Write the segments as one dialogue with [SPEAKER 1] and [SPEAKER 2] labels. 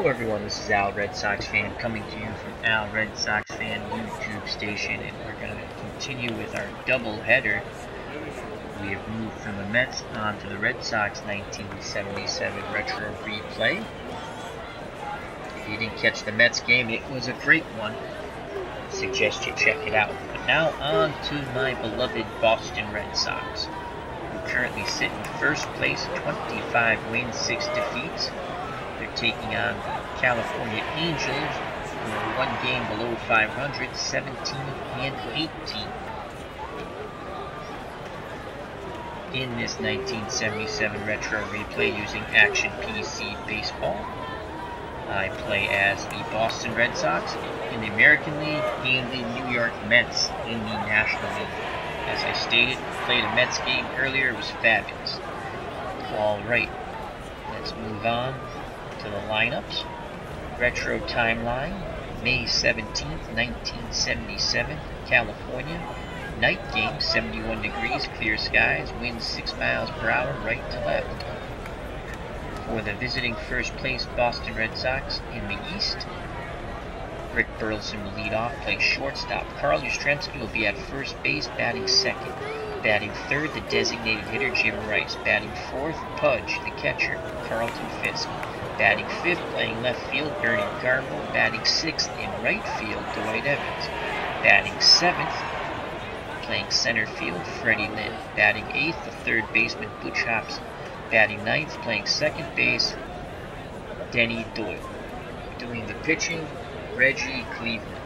[SPEAKER 1] Hello everyone, this is Al Red Sox Fan coming to you from Al Red Sox Fan YouTube station, and we're going to continue with our double header. We have moved from the Mets on to the Red Sox 1977 retro replay. If you didn't catch the Mets game, it was a great one. I suggest you check it out. But now on to my beloved Boston Red Sox, who currently sit in first place, 25 wins, 6 defeats. They're taking on the California Angels, who are one game below 500, 17 and 18. In this 1977 retro replay using Action PC Baseball, I play as the Boston Red Sox in the American League and the New York Mets in the National League. As I stated, played a Mets game earlier, it was fabulous. Alright, let's move on to the lineups. Retro timeline, May 17th, 1977, California. Night game, 71 degrees, clear skies, winds 6 miles per hour, right to left. For the visiting first place Boston Red Sox in the East, Rick Burleson will lead off, play shortstop. Carl Yastrzemski will be at first base, batting second. Batting third, the designated hitter Jim Rice. Batting fourth, Pudge, the catcher, Carlton Fisk. Batting fifth, playing left field, Bernie Carbo. Batting sixth in right field, Dwight Evans. Batting seventh, playing center field, Freddie Lynn. Batting eighth, the third baseman, Butch Hobson. Batting ninth, playing second base, Denny Doyle. Doing the pitching, Reggie Cleveland.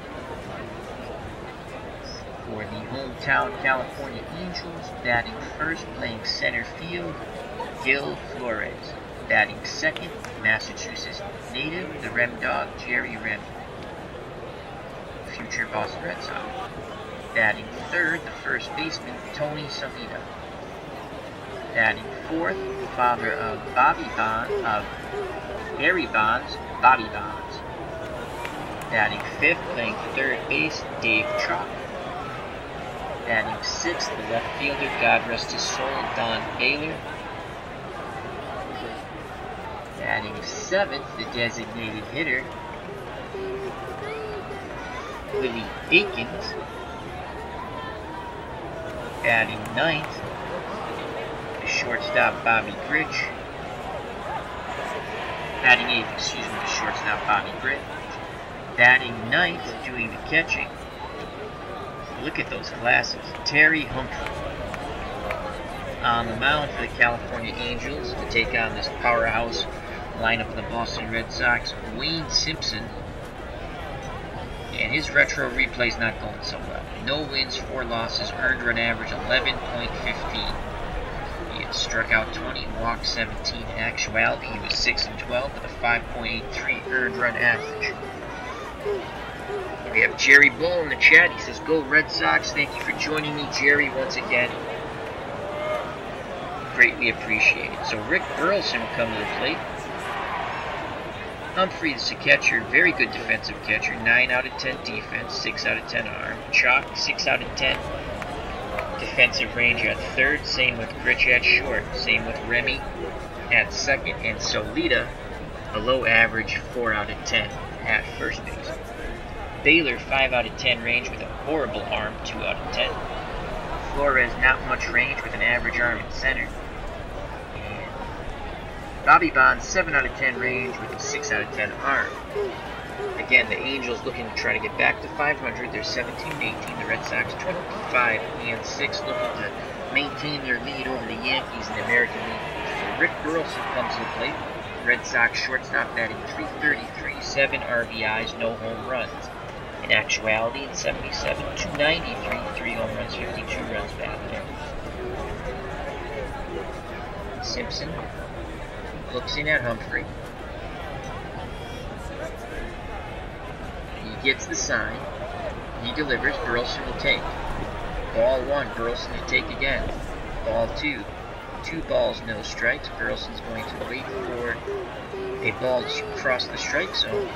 [SPEAKER 1] For the hometown California Angels, batting first, playing center field, Gil Flores. Batting second, Massachusetts native, the Rem Dog, Jerry Remy, future Boston Red Sox. Batting third, the first baseman, Tony Salita. Batting fourth, the father of Barry Bonds, Bobby Bonds. Batting fifth, playing third base, Dave Chalk. Batting sixth, the left fielder, God rest his soul, Don Baylor. Batting seventh, the designated hitter, Willie Aikens. Batting ninth, the shortstop, Bobby Grich. Batting eighth, the shortstop, Bobby Grich. Batting ninth, doing the catching. Look at those glasses, Terry Humphrey. On the mound for the California Angels to take on this powerhouse lineup of the Boston Red Sox, Wayne Simpson. And his retro replay's not going so well. No wins, 4 losses, earned run average 11.15. He had struck out 20, walked 17. In actuality, he was 6 and 12 with a 5.83 earned run average. We have Jerry Bull in the chat. He says, "Go Red Sox." Thank you for joining me, Jerry, once again. Greatly appreciated. So Rick Burleson will come to the plate. Humphrey is a catcher, very good defensive catcher, 9 out of 10 defense, 6 out of 10 arm. Chalk, 6 out of 10 defensive range at third, same with Grich at short, same with Remy at second, and Solita, below average, 4 out of 10 at first base. Baylor, 5 out of 10 range with a horrible arm, 2 out of 10. Flores, not much range with an average arm in center. Bobby Bonds, 7 out of 10 range with a 6 out of 10 arm. Again, the Angels looking to try to get back to 500. They're 17 and 18. The Red Sox 25 and 6, looking to maintain their lead over the Yankees in the American League. So Rick Burleson comes to the plate. Red Sox shortstop batting .333, 7 RBIs, no home runs. In actuality, in 77, .293, 3 home runs, 52 runs batted in. Simpson looks in at Humphrey. He gets the sign. He delivers. Burleson will take. Ball 1, Burleson to take again. Ball 2. 2 balls, no strikes. Burleson's going to wait for a ball to cross the strike zone.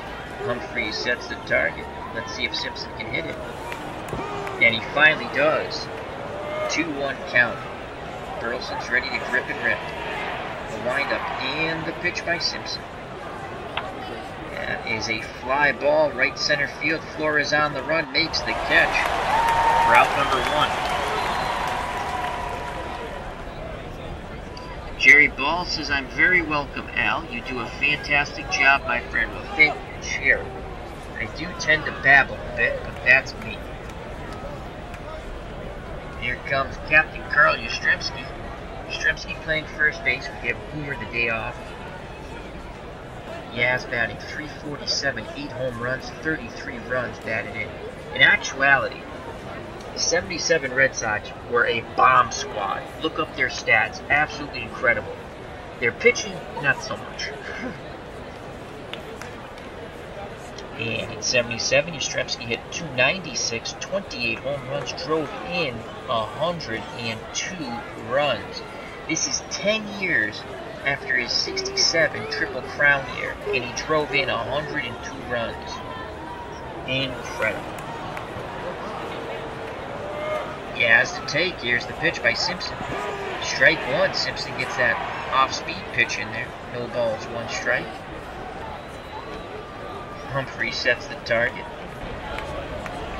[SPEAKER 1] Humphrey sets the target. Let's see if Simpson can hit it. And he finally does. 2-1 count. Burleson's ready to grip and rip. The windup and the pitch by Simpson. is a fly ball, right center field. Flores on the run, makes the catch for out number 1. Jerry Ball says, I'm very welcome, Al. You do a fantastic job, my friend. Well, thank you, Jerry. I do tend to babble a bit, but that's me. Here comes Captain Carl Yastrzemski. Yastrzemski playing first base. We give Boomer the day off. Yaz batting .347, 8 home runs, 33 runs batted in. In actuality, the 77 Red Sox were a bomb squad. Look up their stats. Absolutely incredible. Their pitching, not so much. And in 77, Yastrzemski hit .296, 28 home runs, drove in 102 runs. This is 10 years after his 67 Triple Crown year, and he drove in 102 runs. Incredible. Yaz to take. Here's the pitch by Simpson. Strike one. Simpson gets that off-speed pitch in there. No balls, 1 strike. Humphrey sets the target.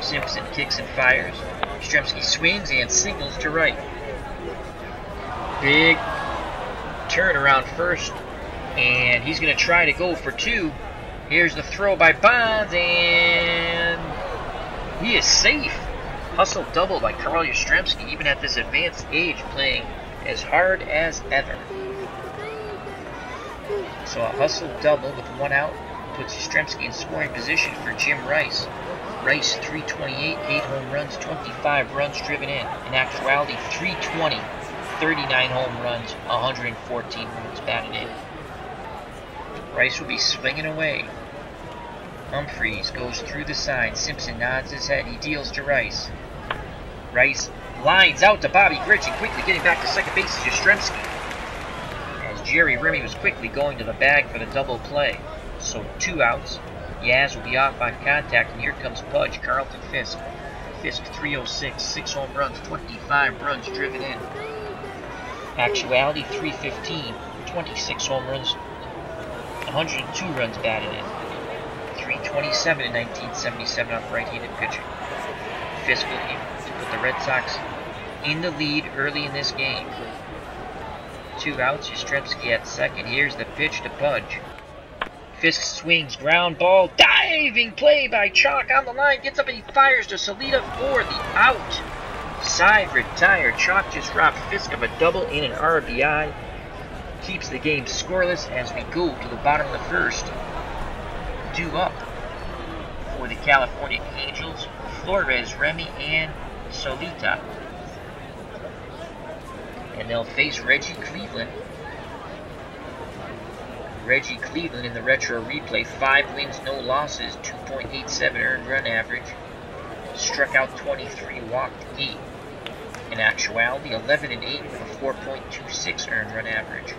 [SPEAKER 1] Simpson kicks and fires. Yastrzemski swings and singles to right. Big turn around first, and he's going to try to go for 2. Here's the throw by Bonds, and he is safe. Hustle double by Carl Yastrzemski, even at this advanced age, playing as hard as ever. So a hustle double with 1 out puts Yastrzemski in scoring position for Jim Rice. Rice 328, 8 home runs, 25 runs driven in. In actuality, 320, 39 home runs, 114 runs batted in. Rice will be swinging away. Humphreys goes through the sign. Simpson nods his head. He deals to Rice. Rice lines out to Bobby Grich, and quickly getting back to second base is Yastrzemski, as Jerry Remy was quickly going to the bag for the double play. So 2 outs. Yaz will be off on contact, and here comes Pudge, Carlton Fisk. Fisk 306, 6 home runs, 25 runs driven in. Actuality 315, 26 home runs, 102 runs batted in. 327 in 1977 off right-handed pitching. Fisk looking to put the Red Sox in the lead early in this game. 2 outs, Yastrzemski at second. Here's the pitch to Pudge. Fisk swings, ground ball, diving play by Chalk on the line, gets up and he fires to Salita for the out. Side retired. Chalk just robbed Fisk of a double and an RBI. Keeps the game scoreless as we go to the bottom of the first. Due up for the California Angels, Flores, Remy, and Solita. And they'll face Reggie Cleveland. Reggie Cleveland in the retro replay, 5 wins, no losses, 2.87 earned run average. Struck out 23, walked 8. In actuality, 11-8 with a 4.26 earned run average.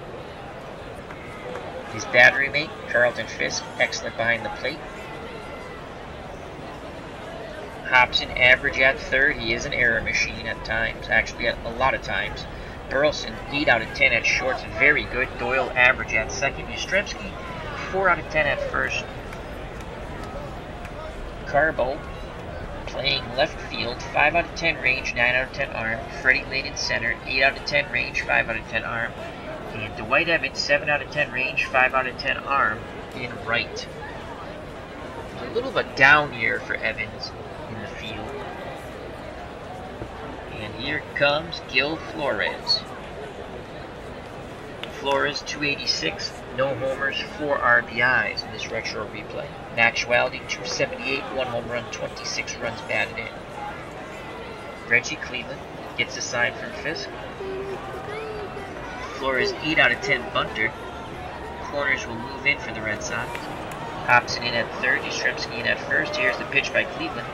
[SPEAKER 1] His battery mate, Carlton Fisk, excellent behind the plate. Hobson, average at third. He is an error machine at times, actually a lot of times. Burleson, 8 out of 10 at shorts, very good. Doyle, average at second. Yastrzemski, 4 out of 10 at first. Carbo, playing left field, 5 out of 10 range, 9 out of 10 arm. Freddie Lane in center, 8 out of 10 range, 5 out of 10 arm. And Dwight Evans, 7 out of 10 range, 5 out of 10 arm in right. A little of a down year for Evans in the field. And here comes Gil Flores. Flores, 286, no homers, 4 RBIs in this retro replay. In actuality, 278, 1 home run, 26 runs batted in. Reggie Cleveland gets a sign from Fisk. Flores, 8 out of 10 bunter. Corners will move in for the Red Sox. Hobson in at third, Yastrzemski in at first. Here's the pitch by Cleveland.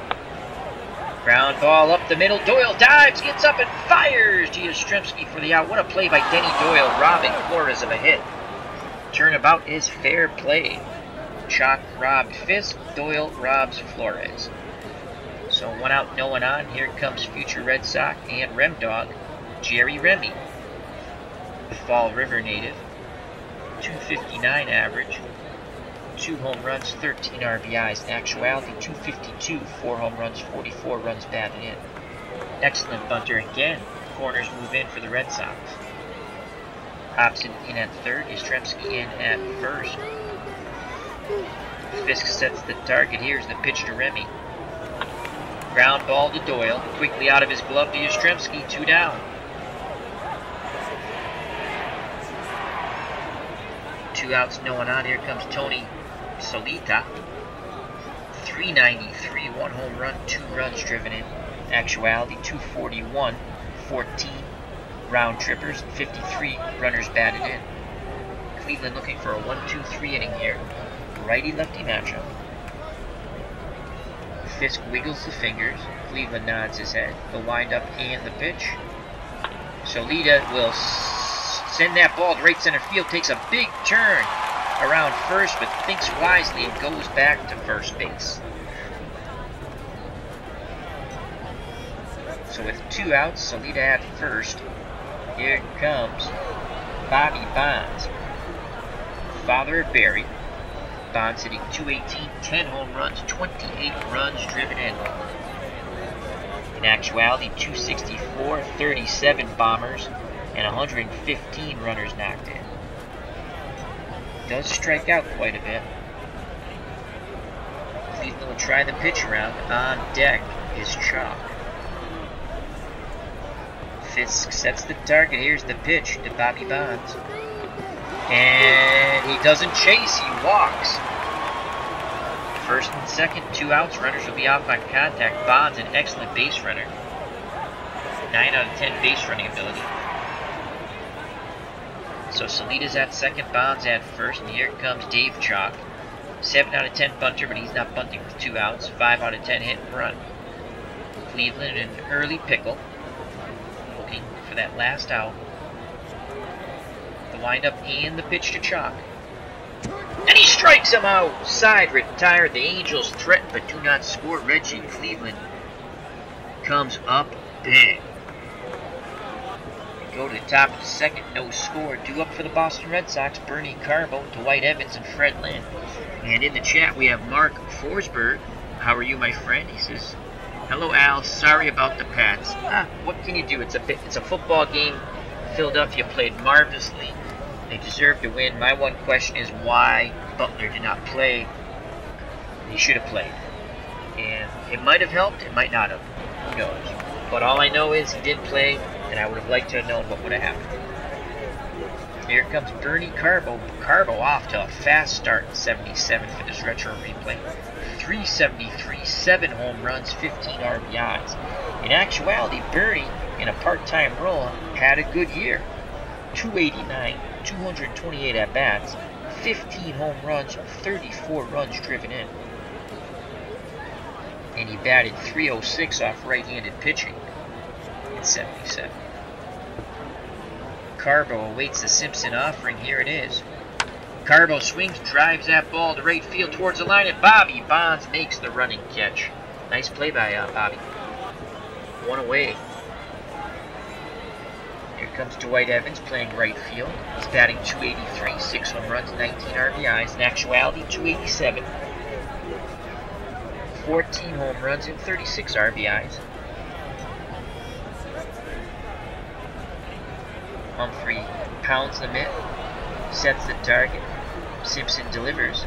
[SPEAKER 1] Ground ball up the middle. Doyle dives, gets up and fires to Yastrzemski for the out. What a play by Denny Doyle, robbing Flores of a hit. Turnabout is fair play. Chalk robbed Fisk, Doyle robs Flores. So 1 out, no one on. Here comes future Red Sox and Rem Dog, Jerry Remy. Fall River native. 259 average. 2 home runs, 13 RBIs. In actuality, 252, 4 home runs, 44 runs batted in. Excellent bunter again. Corners move in for the Red Sox. Hobson in at third, Yastrzemski in at first. Fisk sets the target. Here's the pitch to Remy. Ground ball to Doyle. Quickly out of his glove to Yastrzemski. 2 down. 2 outs, no one on. Here comes Tony Solita. 393, 1 home run, 2 runs driven in. Actuality, 241, 14 round trippers, 53 runners batted in. Cleveland looking for a 1-2-3 inning here. Righty-lefty matchup. Fisk wiggles the fingers. Cleveland nods his head. The windup and the pitch. Solita will send that ball to right center field. Takes a big turn around first, but thinks wisely and goes back to first base. So with 2 outs, Solita at first. Here comes Bobby Bonds, father of Barry. Bonds hitting .218, 10 home runs, 28 runs driven in. In actuality, 264, 37 bombers, and 115 runners knocked in. Does strike out quite a bit. Cleveland will try the pitch around. On deck is Chalk. Fisk sets the target. Here's the pitch to Bobby Bonds. And he doesn't chase, he walks. First and second, 2 outs. Runners will be off on contact. Bonds, an excellent base runner. 9 out of 10 base running ability. So Solita's at second, Bonds at first, and here comes Dave Chalk. 7 out of 10 bunter, but he's not bunting with 2 outs. 5 out of 10 hit and run. Cleveland in an early pickle, looking for that last out. The windup and the pitch to Chalk. And he strikes him out! Side retired. The Angels threaten but do not score. Reggie Cleveland comes up big. Go to the top of the second, no score. Due up for the Boston Red Sox, Bernie Carbo, Dwight Evans, and Fred Lynn. And in the chat we have Mark Forsberg. How are you, my friend? He says, hello, Al. Sorry about the Pats. What can you do? It's a football game. Philadelphia played marvelously. They deserve to win. My one question is why Butler did not play. He should have played. And it might have helped, it might not have. Who knows? But all I know is he didn't play, and I would have liked to have known what would have happened. Here comes Bernie Carbo. Carbo off to a fast start in 77 for this retro replay. 373, 7 home runs, 15 RBIs. In actuality, Bernie, in a part-time role, had a good year. 289, 228 at-bats, 15 home runs, 34 runs driven in. And he batted .306 off right-handed pitching in 77. Carbo awaits the Simpson offering. Here it is. Carbo swings, drives that ball to right field towards the line, and Bobby Bonds makes the running catch. Nice play by Bobby. 1 away. Here comes Dwight Evans playing right field. He's batting .283, 6 home runs, 19 RBIs. In actuality, .287. 14 home runs and 36 RBIs. Humphrey pounds the mitt, sets the target. Simpson delivers.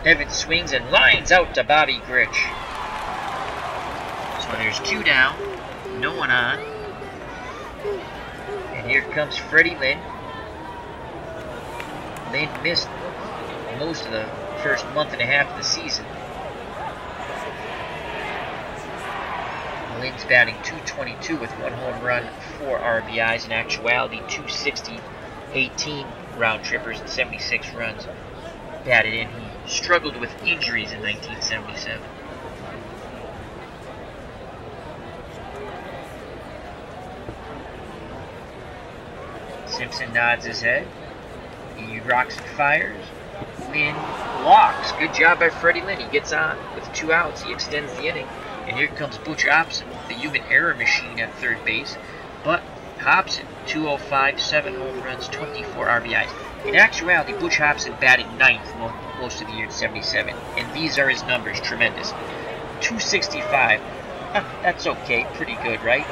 [SPEAKER 1] Evans swings and lines out to Bobby Grich. So there's 2 down, no one on. And here comes Freddie Lynn. Lynn missed most of the first month and a half of the season. Lynn's batting .222 with 1 home run, 4 RBIs. In actuality, .260, 18 round trippers, and 76 runs batted in. He struggled with injuries in 1977. Simpson nods his head. He rocks and fires. Lynn walks. Good job by Freddie Lynn. He gets on with 2 outs. He extends the inning. And here comes Butch Hobson, the human error machine at third base. But Hobson, 205, 7 home runs, 24 RBIs. In actuality, Butch Hobson batted 9th most of the year in 77. And these are his numbers, tremendous. 265. That's okay, pretty good, right?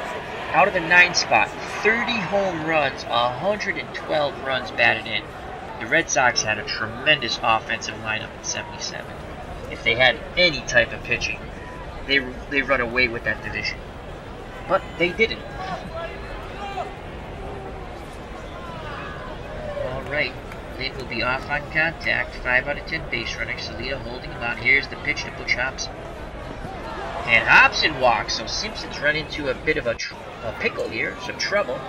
[SPEAKER 1] Out of the 9 spot, 30 home runs, 112 runs batted in. The Red Sox had a tremendous offensive lineup in 77. If they had any type of pitching, they run away with that division. But they didn't. Alright, Lynn will be off on contact. 5 out of 10 base runners. Salita holding him on. Here's the pitch to Butch Hobson. And Hobson walks, so Simpson's run into a bit of a pickle here, some trouble,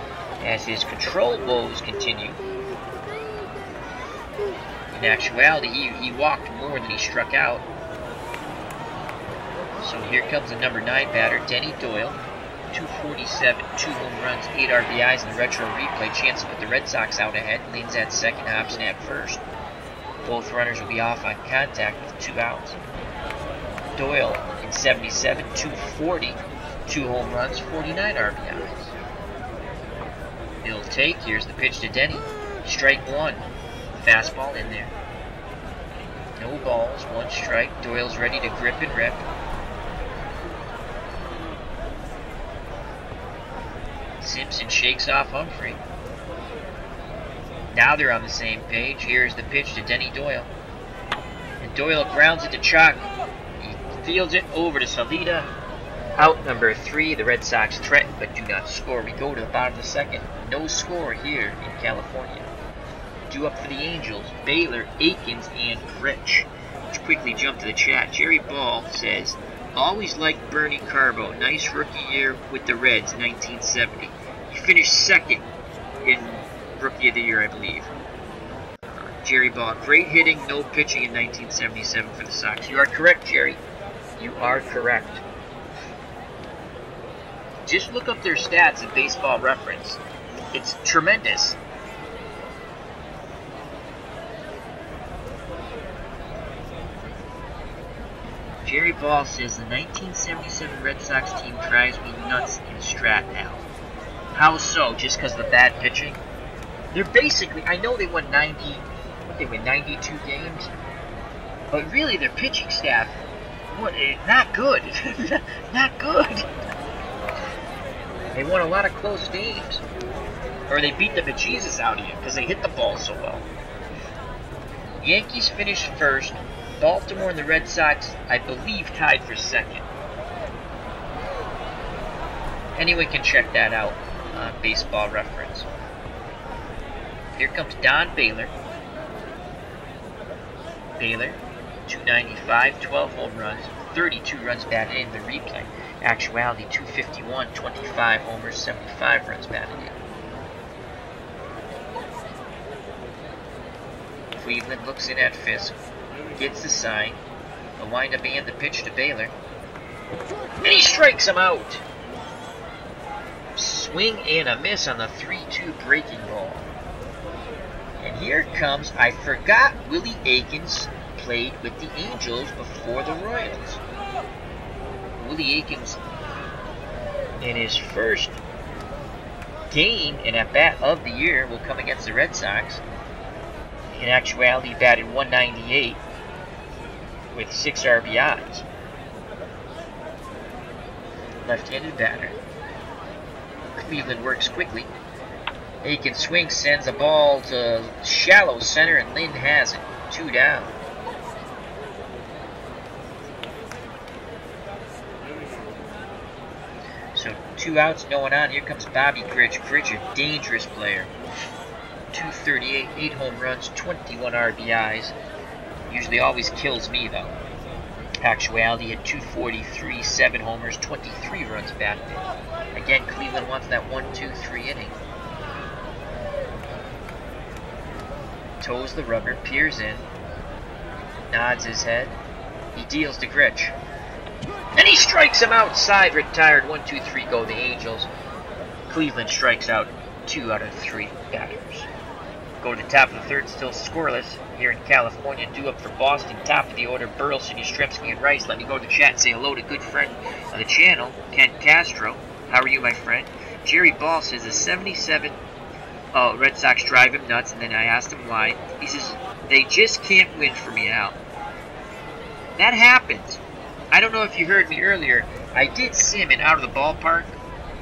[SPEAKER 1] as his control woes continue. In actuality, he walked more than he struck out. So here comes the number 9 batter, Denny Doyle. 247, 2 home runs, 8 RBIs in the retro replay. Chance to put the Red Sox out ahead. Lynn's at second, Hobson at first. Both runners will be off on contact with 2 outs. Doyle in 77, 240, 2 home runs, 49 RBIs. He'll take, here's the pitch to Denny. Strike 1. Fastball in there. No balls, 1 strike. Doyle's ready to grip and rip. Simpson shakes off Humphrey. Now they're on the same page. Here's the pitch to Denny Doyle. And Doyle grounds it to Chalk. He fields it over to Salita. Out number 3. The Red Sox threaten but do not score. We go to the bottom of the second. No score here in California. Due up for the Angels, Baylor, Aikens, and Rich. Let's quickly jump to the chat. Jerry Ball says, always liked Bernie Carbo. Nice rookie year with the Reds, 1970. He finished second in Rookie of the Year, I believe. Jerry Ball, great hitting, no pitching in 1977 for the Sox. You are correct, Jerry. You are correct. Just look up their stats at Baseball Reference. It's tremendous. Jerry Ball says the 1977 Red Sox team drives me nuts in Strat now. How so? Just because of the bad pitching? They're basically, I know they won 92 games, but really their pitching staff, not good. Not good. They won a lot of close games. Or they beat the bejesus out of you because they hit the ball so well. Yankees finished first. Baltimore and the Red Sox, I believe, tied for second. Anyone can check that out on Baseball Reference. Here comes Don Baylor. Baylor, 295, 12 home runs, 32 runs batted in the replay. Actuality, 251, 25 homers, 75 runs batted in. Cleveland looks in at Fisk. Gets the sign. A windup and the pitch to Baylor. And he strikes him out. Swing and a miss on the 3-2 breaking ball. And here comes, I forgot Willie Aikens played with the Angels before the Royals. Willie Aikens, in his first game and at bat of the year, will come against the Red Sox. In actuality, he batted 198 with 6 RBIs. Left-handed batter. Cleveland works quickly. Aikens swings, sends a ball to shallow center, and Lynn has it. 2 down. So 2 outs, no one on. Here comes Bobby Grich. Grich, a dangerous player. 238, 8 home runs, 21 RBIs. Usually always kills me, though. Actuality at 243, 7 homers, 23 runs batted in. Again, Cleveland wants that 1-2-3 inning. Toes the rubber, peers in, nods his head. He deals to Grich. And he strikes him outside, retired. 1-2-3 go the Angels. Cleveland strikes out 2 out of 3 batters. Go to the top of the third, still scoreless here in California. Due up for Boston, top of the order, Burleson, Yastrzemski, and Rice. Let me go to chat and say hello to good friend of the channel, Ken Castro. How are you, my friend? Jerry Ball says the 77 Red Sox drive him nuts, and then I asked him why. He says, They just can't win for me, Al. That happens. I don't know if you heard me earlier. I did sim in Out of the Ballpark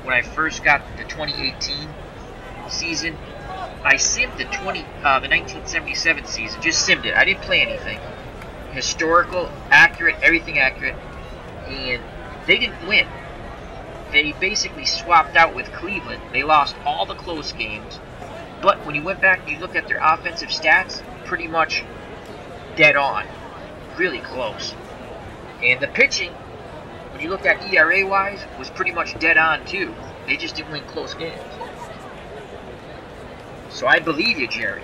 [SPEAKER 1] when I first got the 2018 season. I simmed the 1977 season. Just simmed it. I didn't play anything. Historical, accurate, everything accurate. And they didn't win. They basically swapped out with Cleveland. They lost all the close games. But when you went back and you looked at their offensive stats, pretty much dead on. Really close. And the pitching, when you looked at ERA-wise, was pretty much dead on too. They just didn't win close games. So I believe you, Jerry.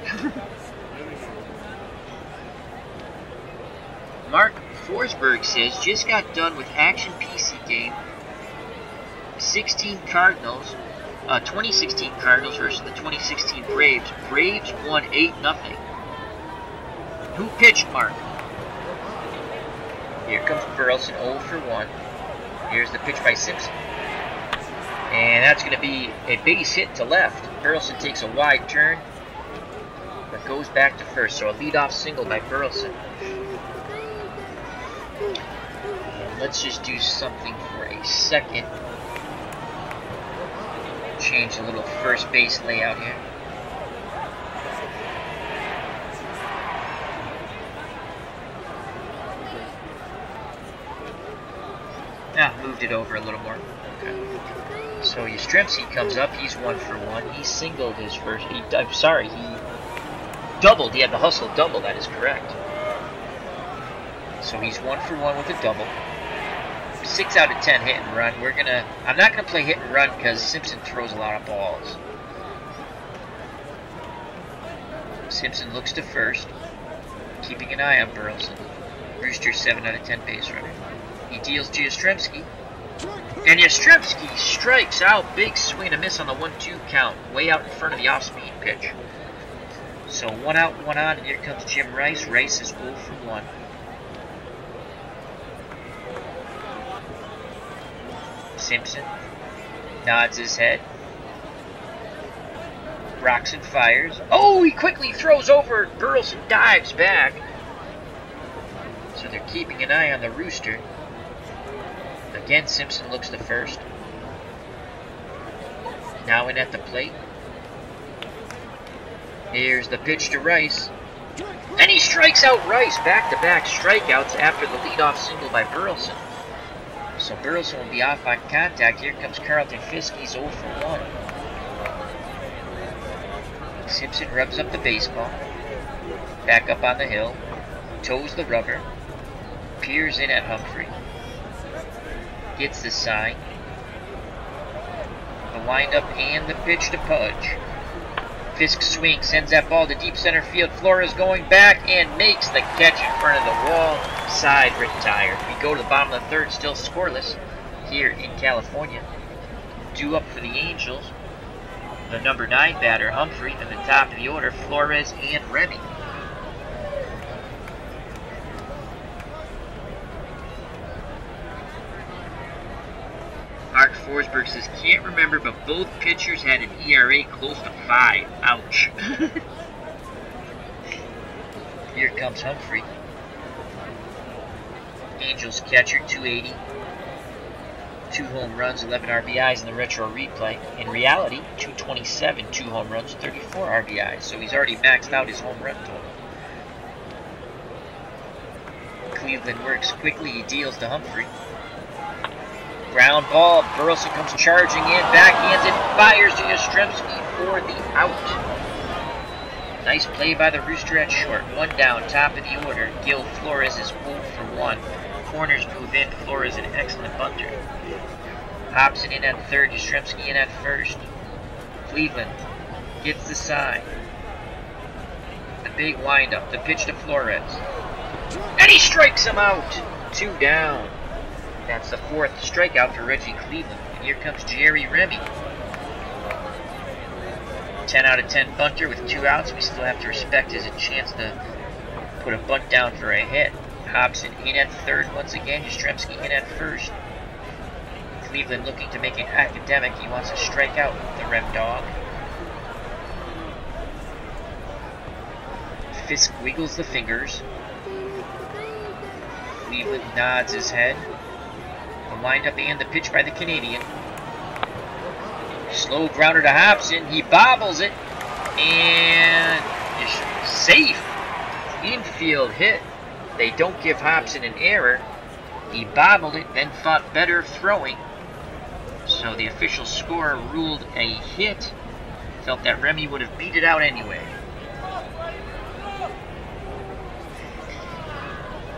[SPEAKER 1] Mark Forsberg says, just got done with Action PC game. 2016 Cardinals versus the 2016 Braves. Braves won 8-0. Who pitched, Mark? Here comes Burleson, 0 for 1. Here's the pitch by Simpson. And that's going to be a base hit to left. Burleson takes a wide turn, but goes back to first. So a leadoff single by Burleson. And let's just do something for a second. Change a little first base layout here. Moved it over a little more. Okay. So Yastrzemski comes up. He's 1 for 1. He singled his first. He doubled. He had the hustle double. That is correct. So he's 1 for 1 with a double. 6 out of 10 hit and run. I'm not gonna play hit and run because Simpson throws a lot of balls. Simpson looks to first, keeping an eye on Burleson. Brewster 7 out of 10 base runner. He deals to Yastrzemski. And Yastrzemski strikes out. Big swing and a miss on the 1-2 count. Way out in front of the off-speed pitch. So 1 out, 1 on, and here comes Jim Rice. Rice is 0 for 1. Simpson nods his head. Rocks and fires. Oh, he quickly throws over. Burleson dives back. So they're keeping an eye on the rooster. Again, Simpson looks to first. Now in at the plate. Here's the pitch to Rice. And he strikes out Rice. Back-to-back strikeouts after the leadoff single by Burleson. So Burleson will be off on contact. Here comes Carlton Fisk. He's 0 for 1. Simpson rubs up the baseball. Back up on the hill. Toes the rubber. Peers in at Humphrey. Gets the sign. The windup and the pitch to Pudge. Fisk swings, sends that ball to deep center field. Flores going back and makes the catch in front of the wall. Side retired. We go to the bottom of the third, still scoreless here in California. Due up for the Angels, the number 9 batter, Humphrey, and the top of the order, Flores and Remy. Mark Forsberg says, can't remember, but both pitchers had an ERA close to 5. Ouch. Here comes Humphrey. Angels catcher, 280. 2 home runs, 11 RBIs in the retro replay. In reality, 227, 2 home runs, 34 RBIs. So he's already maxed out his home run total. Cleveland works quickly. He deals to Humphrey. Ground ball. Burleson comes charging in. Backhands it. Fires to Yastrzemski for the out. Nice play by the Rooster at short. 1 down. Top of the order. Gil Flores is 0 for 1. Corners move in. Flores an excellent bunter. Hobson in at third. Yastrzemski in at first. Cleveland gets the sign. The big windup. The pitch to Flores. And he strikes him out. 2 down. That's the 4th strikeout for Reggie Cleveland. And here comes Jerry Remy. 10 out of 10 bunter with 2 outs. We still have to respect his chance to put a bunt down for a hit. Hobson in at third once again. Yastrzemski in at first. Cleveland looking to make it academic. He wants to strike out the Rem Dog. Fisk wiggles the fingers. Cleveland nods his head. The windup and the pitch by the Canadian. Slow grounder to Hobson. He bobbles it. And is safe. Infield hit. They don't give Hobson an error. He bobbled it, then thought better of throwing. So the official scorer ruled a hit. Felt that Remy would have beat it out anyway.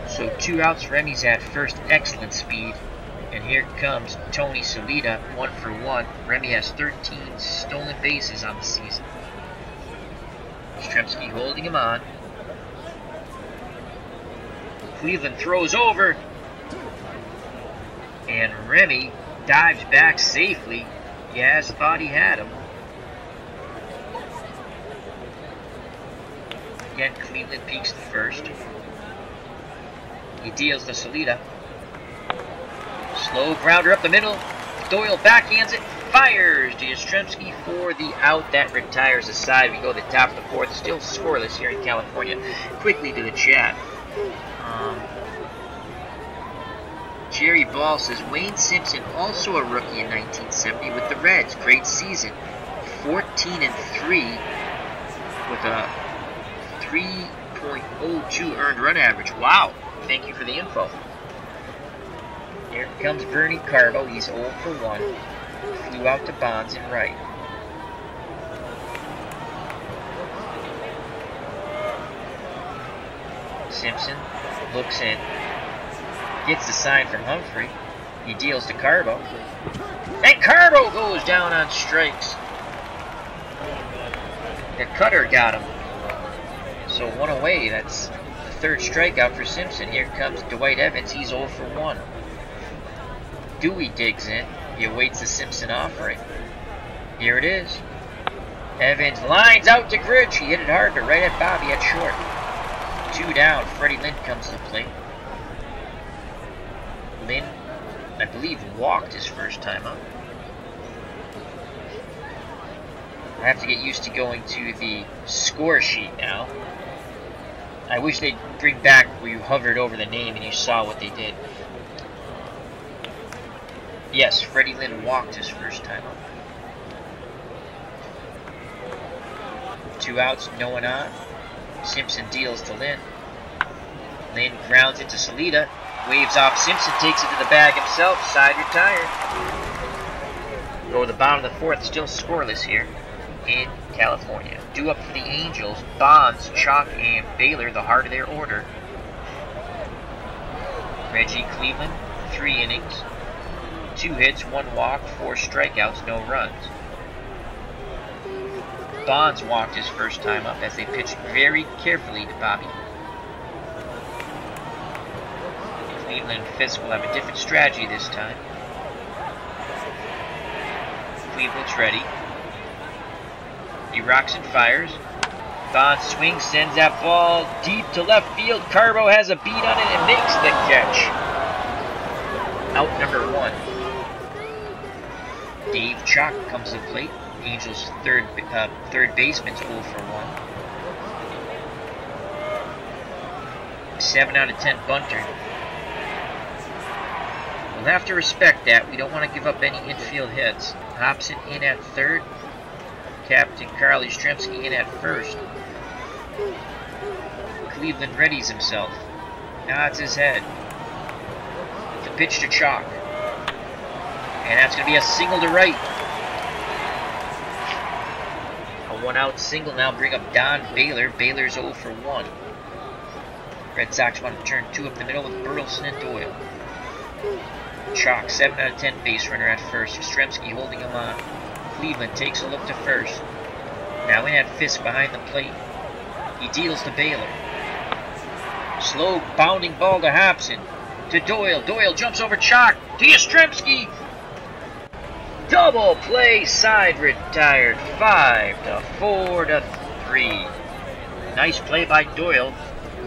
[SPEAKER 1] So 2 outs, Remy's at first, excellent speed. And here comes Tony Salita, 1 for 1. Remy has 13 stolen bases on the season. Yastrzemski holding him on. Cleveland throws over. And Remy dives back safely. Yaz thought he had him. Again, Cleveland peeks the first. He deals to Salita. Slow grounder up the middle. Doyle backhands it. Fires to Yastrzemski for the out. That retires the side. We go to the top of the 4th. Still scoreless here in California. Quickly to the chat. Jerry Ball says, Wayne Simpson, also a rookie in 1970 with the Reds. Great season. 14-3 with a 3.02 earned run average. Wow. Thank you for the info. Here comes Bernie Carbo. He's 0 for 1. Flew out to Bonds in right. Simpson looks in. Gets the sign from Humphrey. He deals to Carbo. And Carbo goes down on strikes. The cutter got him. So 1 away. That's the 3rd strikeout for Simpson. Here comes Dwight Evans. He's 0 for 1. Dewey digs in. He awaits the Simpson offering. Here it is. Evans lines out to Gridge. He hit it hard to right at Bobby at short. 2 down. Freddie Lynn comes to the plate. Lynn, I believe, walked his first time up. I have to get used to going to the score sheet now. I wish they'd bring back where you hovered over the name and you saw what they did. Yes, Freddie Lynn walked his first time up. 2 outs, no one on. Simpson deals to Lynn. Lynn grounds it to Salita. Waves off Simpson, takes it to the bag himself. Side retired. Go to the bottom of the 4th, still scoreless here in California. Due up for the Angels, Bonds, Chalk, and Baylor, the heart of their order. Reggie Cleveland, 3 innings. 2 hits, 1 walk, 4 strikeouts, no runs. Bonds walked his first time up as they pitched very carefully to Bobby. Cleveland and Fisk will have a different strategy this time. Cleveland's ready. He rocks and fires. Bonds swings, sends that ball deep to left field. Carbo has a beat on it and makes the catch. Out number 1. Dave Chalk comes to the plate. Angels' third baseman's 0 for 1. 7 out of 10 bunter. We'll have to respect that. We don't want to give up any infield hits. Hobson in at 3rd. Captain Carl Yastrzemski in at 1st. Cleveland readies himself. Nods his head. The pitch to Chalk. And that's going to be a single to right. A 1-out single now bring up Don Baylor. Baylor's 0 for 1. Red Sox want to turn 2 up the middle with Burleson and Doyle. Chalk, 7 out of 10 base runner at first. Yastrzemski holding him on. Cleveland takes a look to first. Now in at Fisk behind the plate. He deals to Baylor. Slow bounding ball to Hobson. To Doyle. Doyle jumps over Chalk. To Yastrzemski. Double play, side retired. 5-4-3. Nice play by Doyle.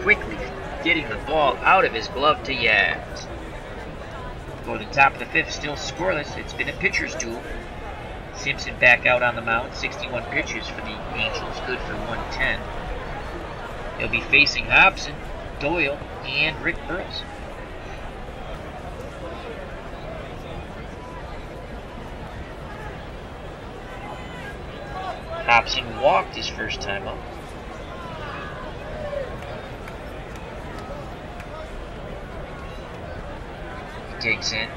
[SPEAKER 1] Quickly getting the ball out of his glove to Yaz. Go to the top of the 5th, still scoreless. It's been a pitcher's duel. Simpson back out on the mound. 61 pitches for the Angels, good for 110. He'll be facing Hobson, Doyle, and Rick Burleson. Hobson walked his first time up. He takes in.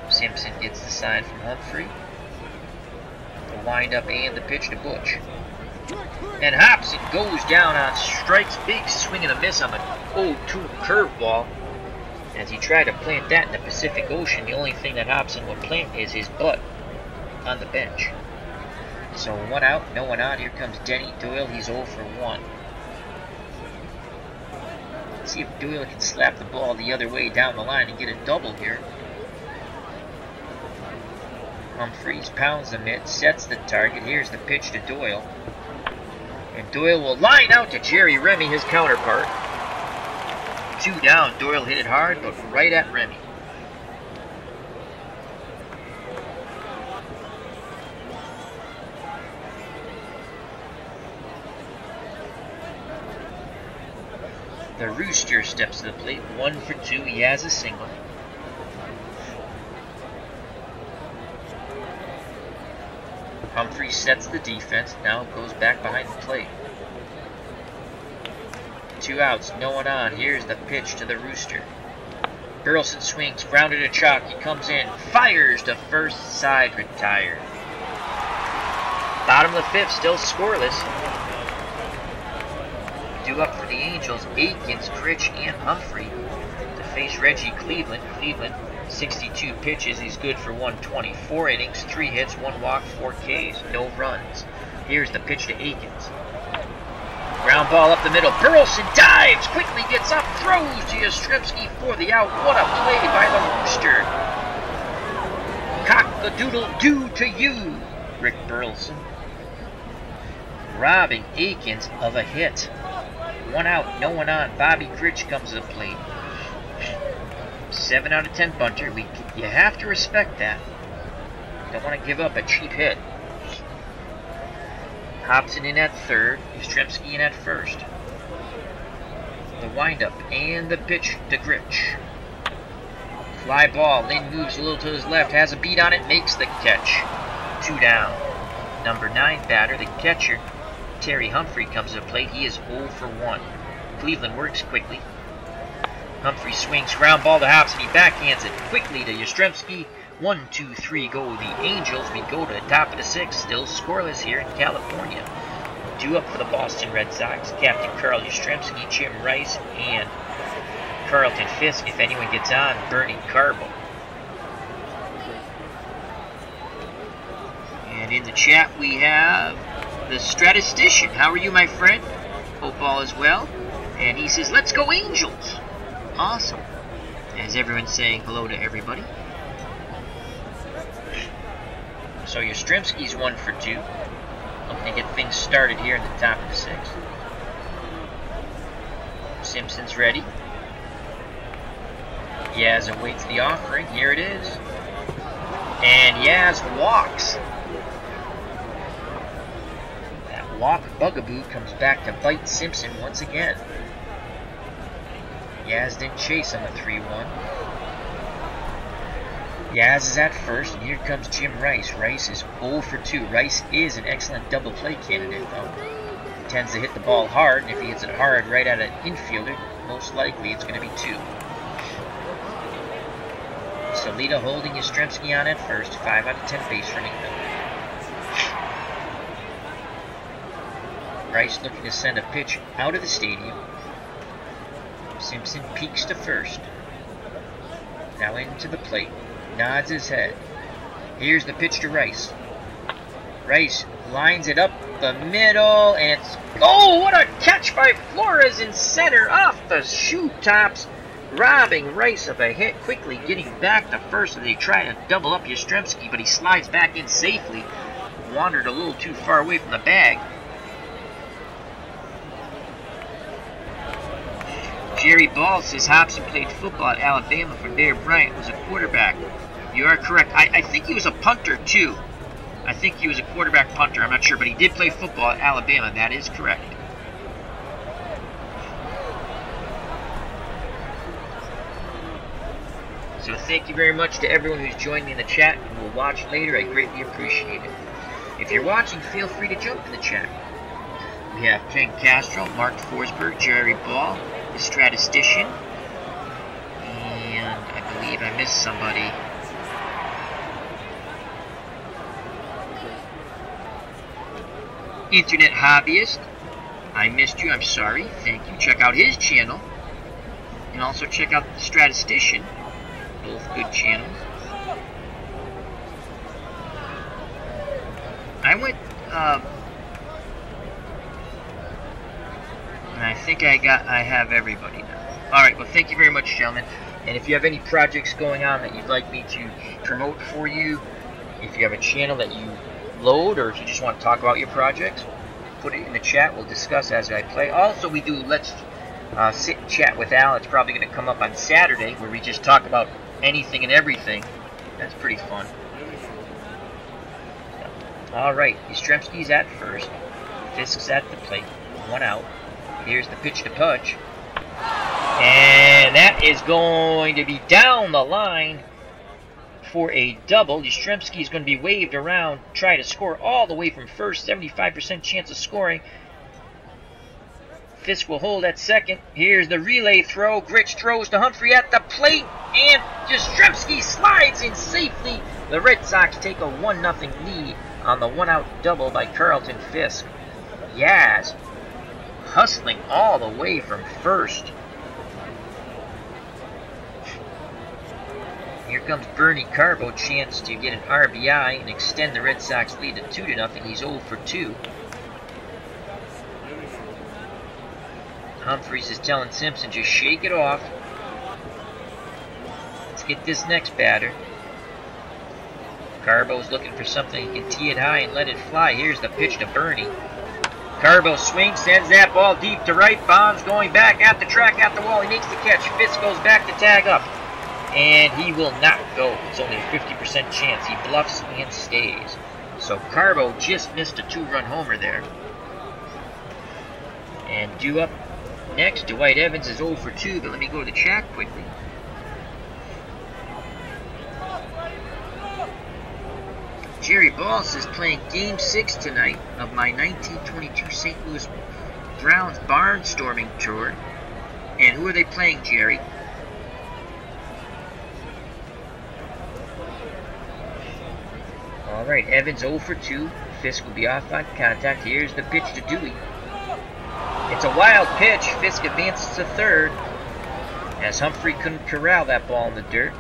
[SPEAKER 1] Simpson gets the sign from Humphrey. The windup and the pitch to Butch. And Hobson goes down on strikes. Big swing and a miss on the 0-2 curveball. As he tried to plant that in the Pacific Ocean, the only thing that Hobson would plant is his butt on the bench. So 1 out, no one on. Here comes Denny Doyle. He's 0 for 1. Let's see if Doyle can slap the ball the other way down the line and get a double here. Humphreys pounds the mitt, sets the target. Here's the pitch to Doyle. And Doyle will line out to Jerry Remy, his counterpart. 2 down. Doyle hit it hard, but right at Remy. The Rooster steps to the plate, 1 for 2. He has a single. Humphrey sets the defense, now goes back behind the plate. 2 outs, no one on. Here's the pitch to the Rooster. Burleson swings, grounded to Chalk. He comes in, fires to first, side, retired. Bottom of the 5th, still scoreless. Due up for the Angels, Aikens, Critch, and Humphrey to face Reggie Cleveland. Cleveland, 62 pitches, he's good for 120. 4 innings, 3 hits, 1 walk, 4 Ks, no runs. Here's the pitch to Aikens. Ground ball up the middle. Burleson dives, quickly gets up, throws to Yastrzemski for the out. What a play by the Rooster. Cock-a-doodle-doo to you, Rick Burleson. Robbing Aikens of a hit. 1 out, no one on. Bobby Critch comes to the plate. 7 out of 10 bunter. You have to respect that. Don't want to give up a cheap hit. Hobson in at third. Yastrzemski in at first. The windup and the pitch to Critch. Fly ball. Lynn moves a little to his left. Has a beat on it. Makes the catch. 2 down. Number 9 batter, the catcher, Terry Humphrey, comes to the plate. He is 0 for 1. Cleveland works quickly. Humphrey swings, ground ball to Hobson. He backhands it quickly to Yastrzemski. 1, 2, 3 go the Angels. We go to the top of the 6th. Still scoreless here in California. 2 up for the Boston Red Sox. Captain Carl Yastrzemski, Jim Rice, and Carlton Fisk. If anyone gets on, Bernie Carbo. And in the chat we have the Statistician. How are you, my friend? Hope all is well. And he says, let's go Angels. Awesome. As everyone's saying hello to everybody. So Yastrzemski's 1 for 2. Looking to get things started here in the top of the 6th. Simpson's ready. Yaz awaits the offering. Here it is. And Yaz walks. That walk bugaboo comes back to bite Simpson once again. Yaz didn't chase on the 3-1. Yaz is at first, and here comes Jim Rice. Rice is 0 for 2. Rice is an excellent double play candidate, though. He tends to hit the ball hard, and if he hits it hard right at an infielder, most likely it's going to be 2. Salita holding Yastrzemski on at first. 5 out of 10 base running. Rice looking to send a pitch out of the stadium. Simpson peeks to first. Now into the plate. Nods his head. Here's the pitch to Rice. Rice lines it up the middle, and it's... Oh, what a catch by Flores in center off the shoe tops, robbing Rice of a hit, quickly getting back to first as they try to double up Yastrzemski, but he slides back in safely. Wandered a little too far away from the bag. Jerry Ball says Hobson played football at Alabama for Bear Bryant, was a quarterback. You are correct. I think he was a punter, too. I think he was a quarterback punter. I'm not sure, but he did play football at Alabama. That is correct. So thank you very much to everyone who's joined me in the chat and will watch later. I greatly appreciate it. If you're watching, feel free to jump in the chat. We have Ken Castro, Mark Forsberg, Jerry Ball, the Statistician, and I believe I missed somebody. Internet Hobbyist, I missed you, I'm sorry, thank you. Check out his channel, and also check out the Statistician, both good channels. I went, and I think I have everybody now. Alright, well thank you very much, gentlemen. And if you have any projects going on that you'd like me to promote for you, if you have a channel that you load, or if you just want to talk about your projects, put it in the chat. We'll discuss as I play. Also, we do Let's Sit and Chat with Al. It's probably going to come up on Saturday, where we just talk about anything and everything. That's pretty fun. Alright, Yastrzemski's at first. Fisk's at the plate. One out. Here's the pitch to Pudge. And that is going to be down the line for a double. Yastrzemski is going to be waved around, try to score all the way from first. 75% chance of scoring. Fisk will hold at second. Here's the relay throw. Grich throws to Humphrey at the plate, and Yastrzemski slides in safely. The Red Sox take a 1-0 lead on the one-out double by Carlton Fisk. Yaz hustling all the way from first. Here comes Bernie Carbo, chance to get an RBI and extend the Red Sox lead to 2-0. He's 0 for 2. Humphreys is telling Simpson, just shake it off. Let's get this next batter. Carbo's looking for something. He can tee it high and let it fly. Here's the pitch to Bernie. Carbo swings, sends that ball deep to right. Bonds going back at the track, at the wall. He makes the catch. Fisk goes back to tag up. And he will not go. It's only a 50% chance. He bluffs and stays. So Carbo just missed a 2-run homer there. And due up next, Dwight Evans is 0 for 2. But let me go to the chat quickly. Jerry Ball says playing Game 6 tonight of my 1922 St. Louis Browns barnstorming tour. And who are they playing, Jerry? Alright, Evans 0 for 2. Fisk will be off on contact. Here's the pitch to Dewey. It's a wild pitch. Fisk advances to third, as Humphrey couldn't corral that ball in the dirt.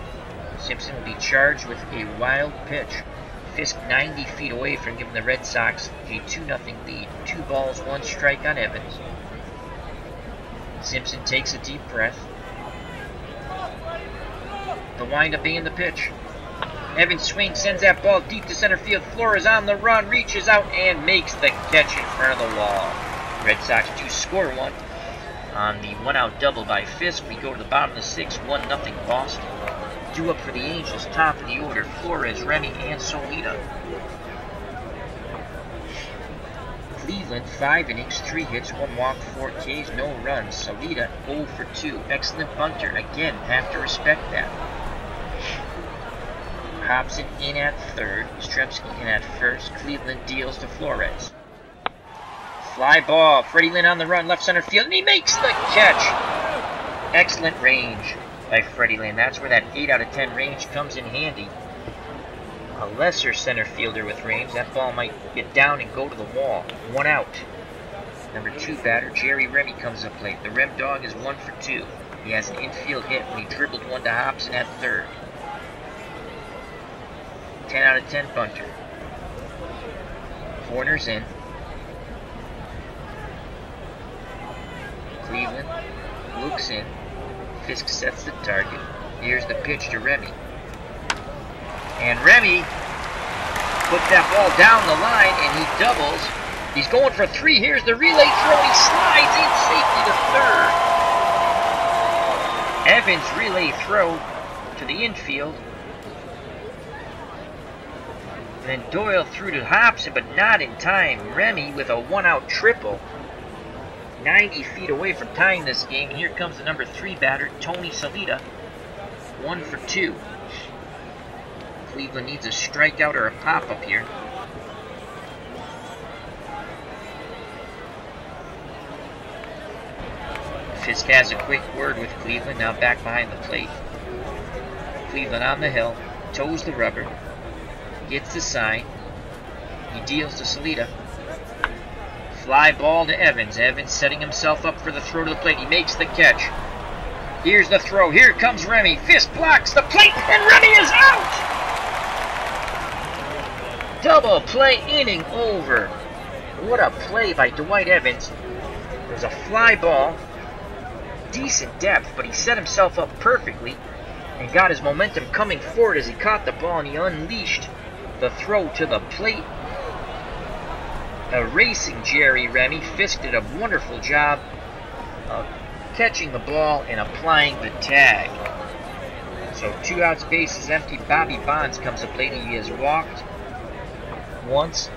[SPEAKER 1] Simpson will be charged with a wild pitch. Fisk 90 feet away from giving the Red Sox a 2-0 lead. 2 balls, 1 strike on Evans. Simpson takes a deep breath. The windup and the pitch. Evans swings, sends that ball deep to center field. Flores on the run, reaches out and makes the catch in front of the wall. Red Sox do score one on the one-out double by Fisk. We go to the bottom of the 6th, 1-0 Boston. Due up for the Angels, top of the order, Flores, Remy, and Solita. Cleveland, 5 innings, 3 hits, 1 walk, 4 Ks, no runs. Solita, 0 for 2. Excellent bunter. Again, have to respect that. Hobson in at third, Yastrzemski in at first. Cleveland deals to Flores. Fly ball, Freddie Lynn on the run, left center field, and he makes the catch. Excellent range by Freddie Lynn. That's where that 8 out of 10 range comes in handy. A lesser center fielder with range, that ball might get down and go to the wall. 1 out. Number 2 batter, Jerry Remy comes up late. The Rem Dog is 1 for 2. He has an infield hit when he dribbled one to Hobson at third. 10 out of 10 bunter. Corners in. Cleveland looks in. Fisk sets the target. Here's the pitch to Remy. And Remy puts that ball down the line and he doubles. He's going for 3. Here's the relay throw. He slides in safety to third. Evans relay throw to the infield. And then Doyle threw to Hobson, but not in time. Remy with a 1-out triple. 90 feet away from tying this game. Here comes the number 3 batter, Tony Solita. 1 for 2. Cleveland needs a strikeout or a pop-up here. Fisk has a quick word with Cleveland, now back behind the plate. Cleveland on the hill, toes the rubber, gets the sign. He deals to Salita. Fly ball to Evans. Evans setting himself up for the throw to the plate. He makes the catch. Here's the throw. Here comes Remy. Fisk blocks the plate, and Remy is out! Double play, inning over. What a play by Dwight Evans. It was a fly ball. Decent depth, but he set himself up perfectly and got his momentum coming forward as he caught the ball, and he unleashed the throw to the plate. Erasing Jerry Remy. Fisk did a wonderful job of catching the ball and applying the tag. So 2 outs, bases empty. Bobby Bonds comes to plate. He has walked once.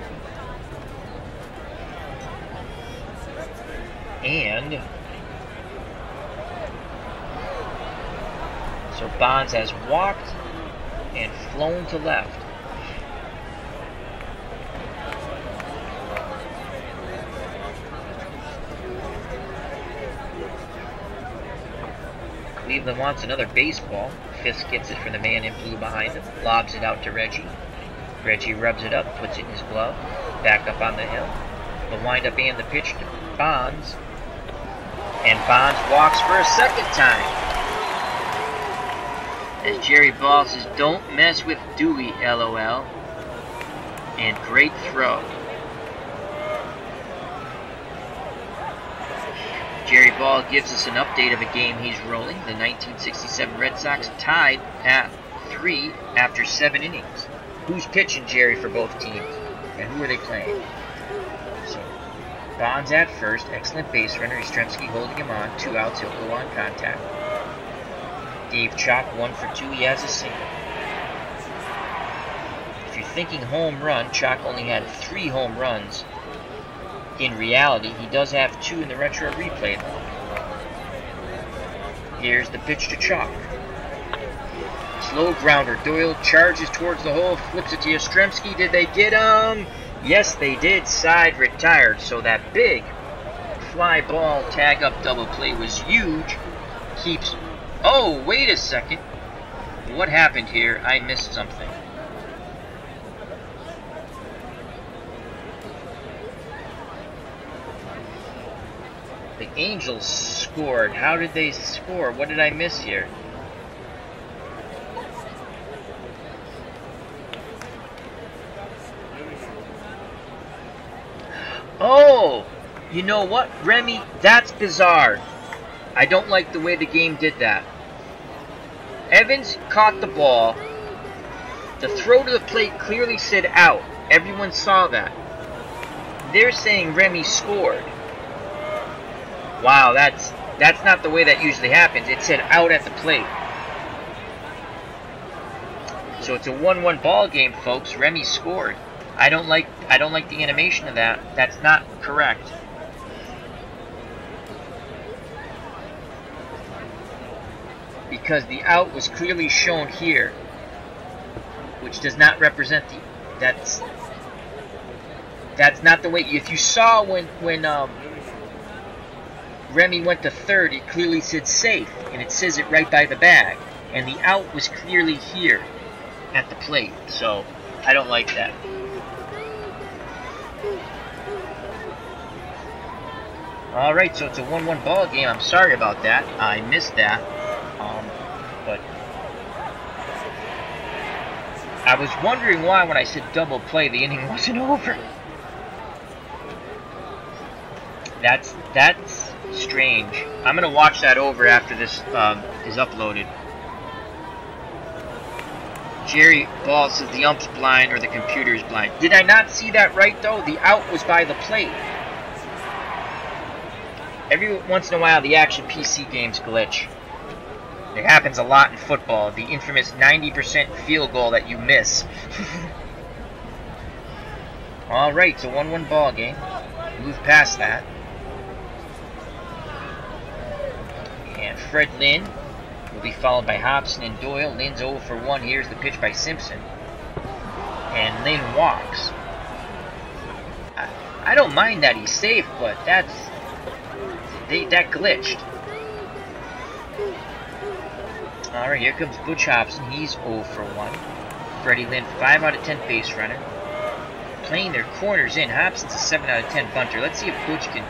[SPEAKER 1] And so Bonds has walked and flown to left. Cleveland wants another baseball. Fisk gets it from the man in blue behind him. Lobs it out to Reggie. Reggie rubs it up, puts it in his glove. Back up on the hill. The windup and the pitch to Bonds. And Bonds walks for a second time. As Jerry Ball says, don't mess with Dewey, LOL. And great throw. Jerry Ball gives us an update of a game he's rolling. The 1967 Red Sox tied at 3 after 7 innings. Who's pitching, Jerry, for both teams? And who are they playing? So, Bonds at first. Excellent base runner. Yastrzemski holding him on. 2 outs. He'll go on contact. Dave Chalk, 1 for 2. He has a single. If you're thinking home run, Chalk only had 3 home runs. In reality, he does have 2 in the retro replay, though. Here's the pitch to Chalk. Slow grounder. Doyle charges towards the hole, flips it to Yastrzemski. Did they get him? Yes, they did. Side retired. So that big fly ball tag-up double play was huge. Keeps... Oh, wait a second. What happened here? I missed something. The Angels scored. How did they score? What did I miss here? Oh! You know what, Remy? That's bizarre. I don't like the way the game did that. Evans caught the ball. The throw to the plate clearly said out. Everyone saw that. They're saying Remy scored. Wow, that's not the way that usually happens. It said out at the plate. So it's a 1-1 ball game, folks. Remy scored. I don't like the animation of that. That's not correct. Because the out was clearly shown here, which does not represent the... That's not the way... If you saw when Remy went to third, it clearly said safe, and it says it right by the bag. And the out was clearly here at the plate, so I don't like that. Alright, so it's a 1-1 ball game. I'm sorry about that. I missed that. But I was wondering why when I said double play, the inning wasn't over. That's strange. I'm going to watch that over after this is uploaded. Jerry Ball says the ump's blind or the computer's blind. Did I not see that right, though? The out was by the plate. Every once in a while, the Action PC games glitch. It happens a lot in football. The infamous 90% field goal that you miss. Alright, it's a 1-1 ball game. Move past that. And Fred Lynn will be followed by Hobson and Doyle. Lynn's 0 for 1. Here's the pitch by Simpson. And Lynn walks. I don't mind that he's safe, but that glitched. Alright, here comes Butch Hobson. He's 0 for 1. Freddie Lynn, 5 out of 10 base runner. Playing their corners in. Hobson's a 7 out of 10 bunter. Let's see if Butch can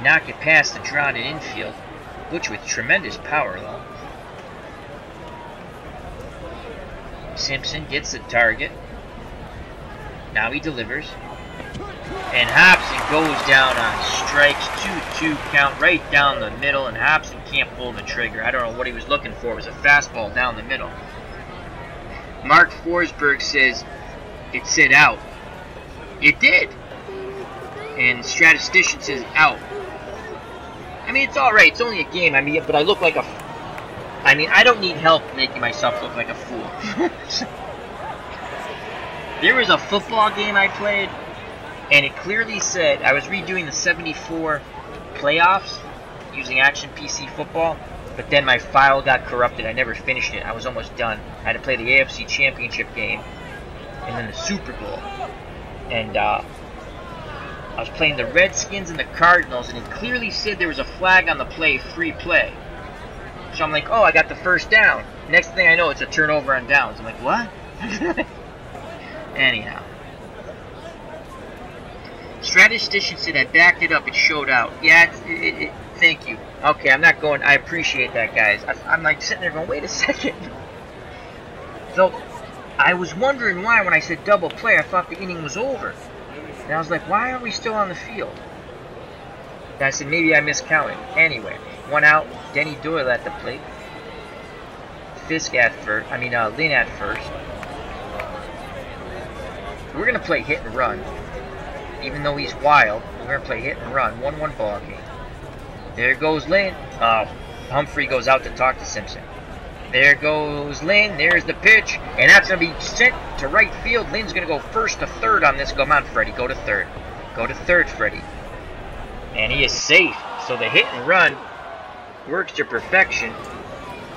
[SPEAKER 1] knock it past the drawn in infield. Butch with tremendous power, though. Simpson gets the target. Now he delivers. And Hobson goes down on strikes. 2-2 count right down the middle. And Hobson can't pull the trigger. I don't know what he was looking for. It was a fastball down the middle. Mark Forsberg says it said out. It did. And Statistician says out. I mean, it's alright. It's only a game. I mean, but I look like a... I mean, I don't need help making myself look like a fool. There was a football game I played, and it clearly said... I was redoing the 74 playoffs using Action PC Football, but then my file got corrupted. I never finished it. I was almost done. I had to play the AFC Championship game, and then the Super Bowl. And, I was playing the Redskins and the Cardinals, and it clearly said there was a flag on the play, free play. So I'm like, oh, I got the first down. Next thing I know, it's a turnover on downs. I'm like, what? Anyhow. Statistician said I backed it up, it showed out. Yeah, thank you. Okay, I'm not going, I appreciate that, guys. I'm like sitting there going, wait a second. So, I was wondering why when I said double play, I thought the inning was over. And I was like, why are we still on the field? And I said, maybe I miscounted. Anyway, 1 out, Denny Doyle at the plate. Lynn at first. We're going to play hit and run. Even though he's wild, we're going to play hit and run. 1-1 ball game. There goes Lynn. Humphrey goes out to talk to Simpson. There goes Lynn. There's the pitch. And that's going to be sent to right field. Lynn's going to go first to third on this. Come on, Freddie. Go to third. Go to third, Freddie. And he is safe. So the hit and run works to perfection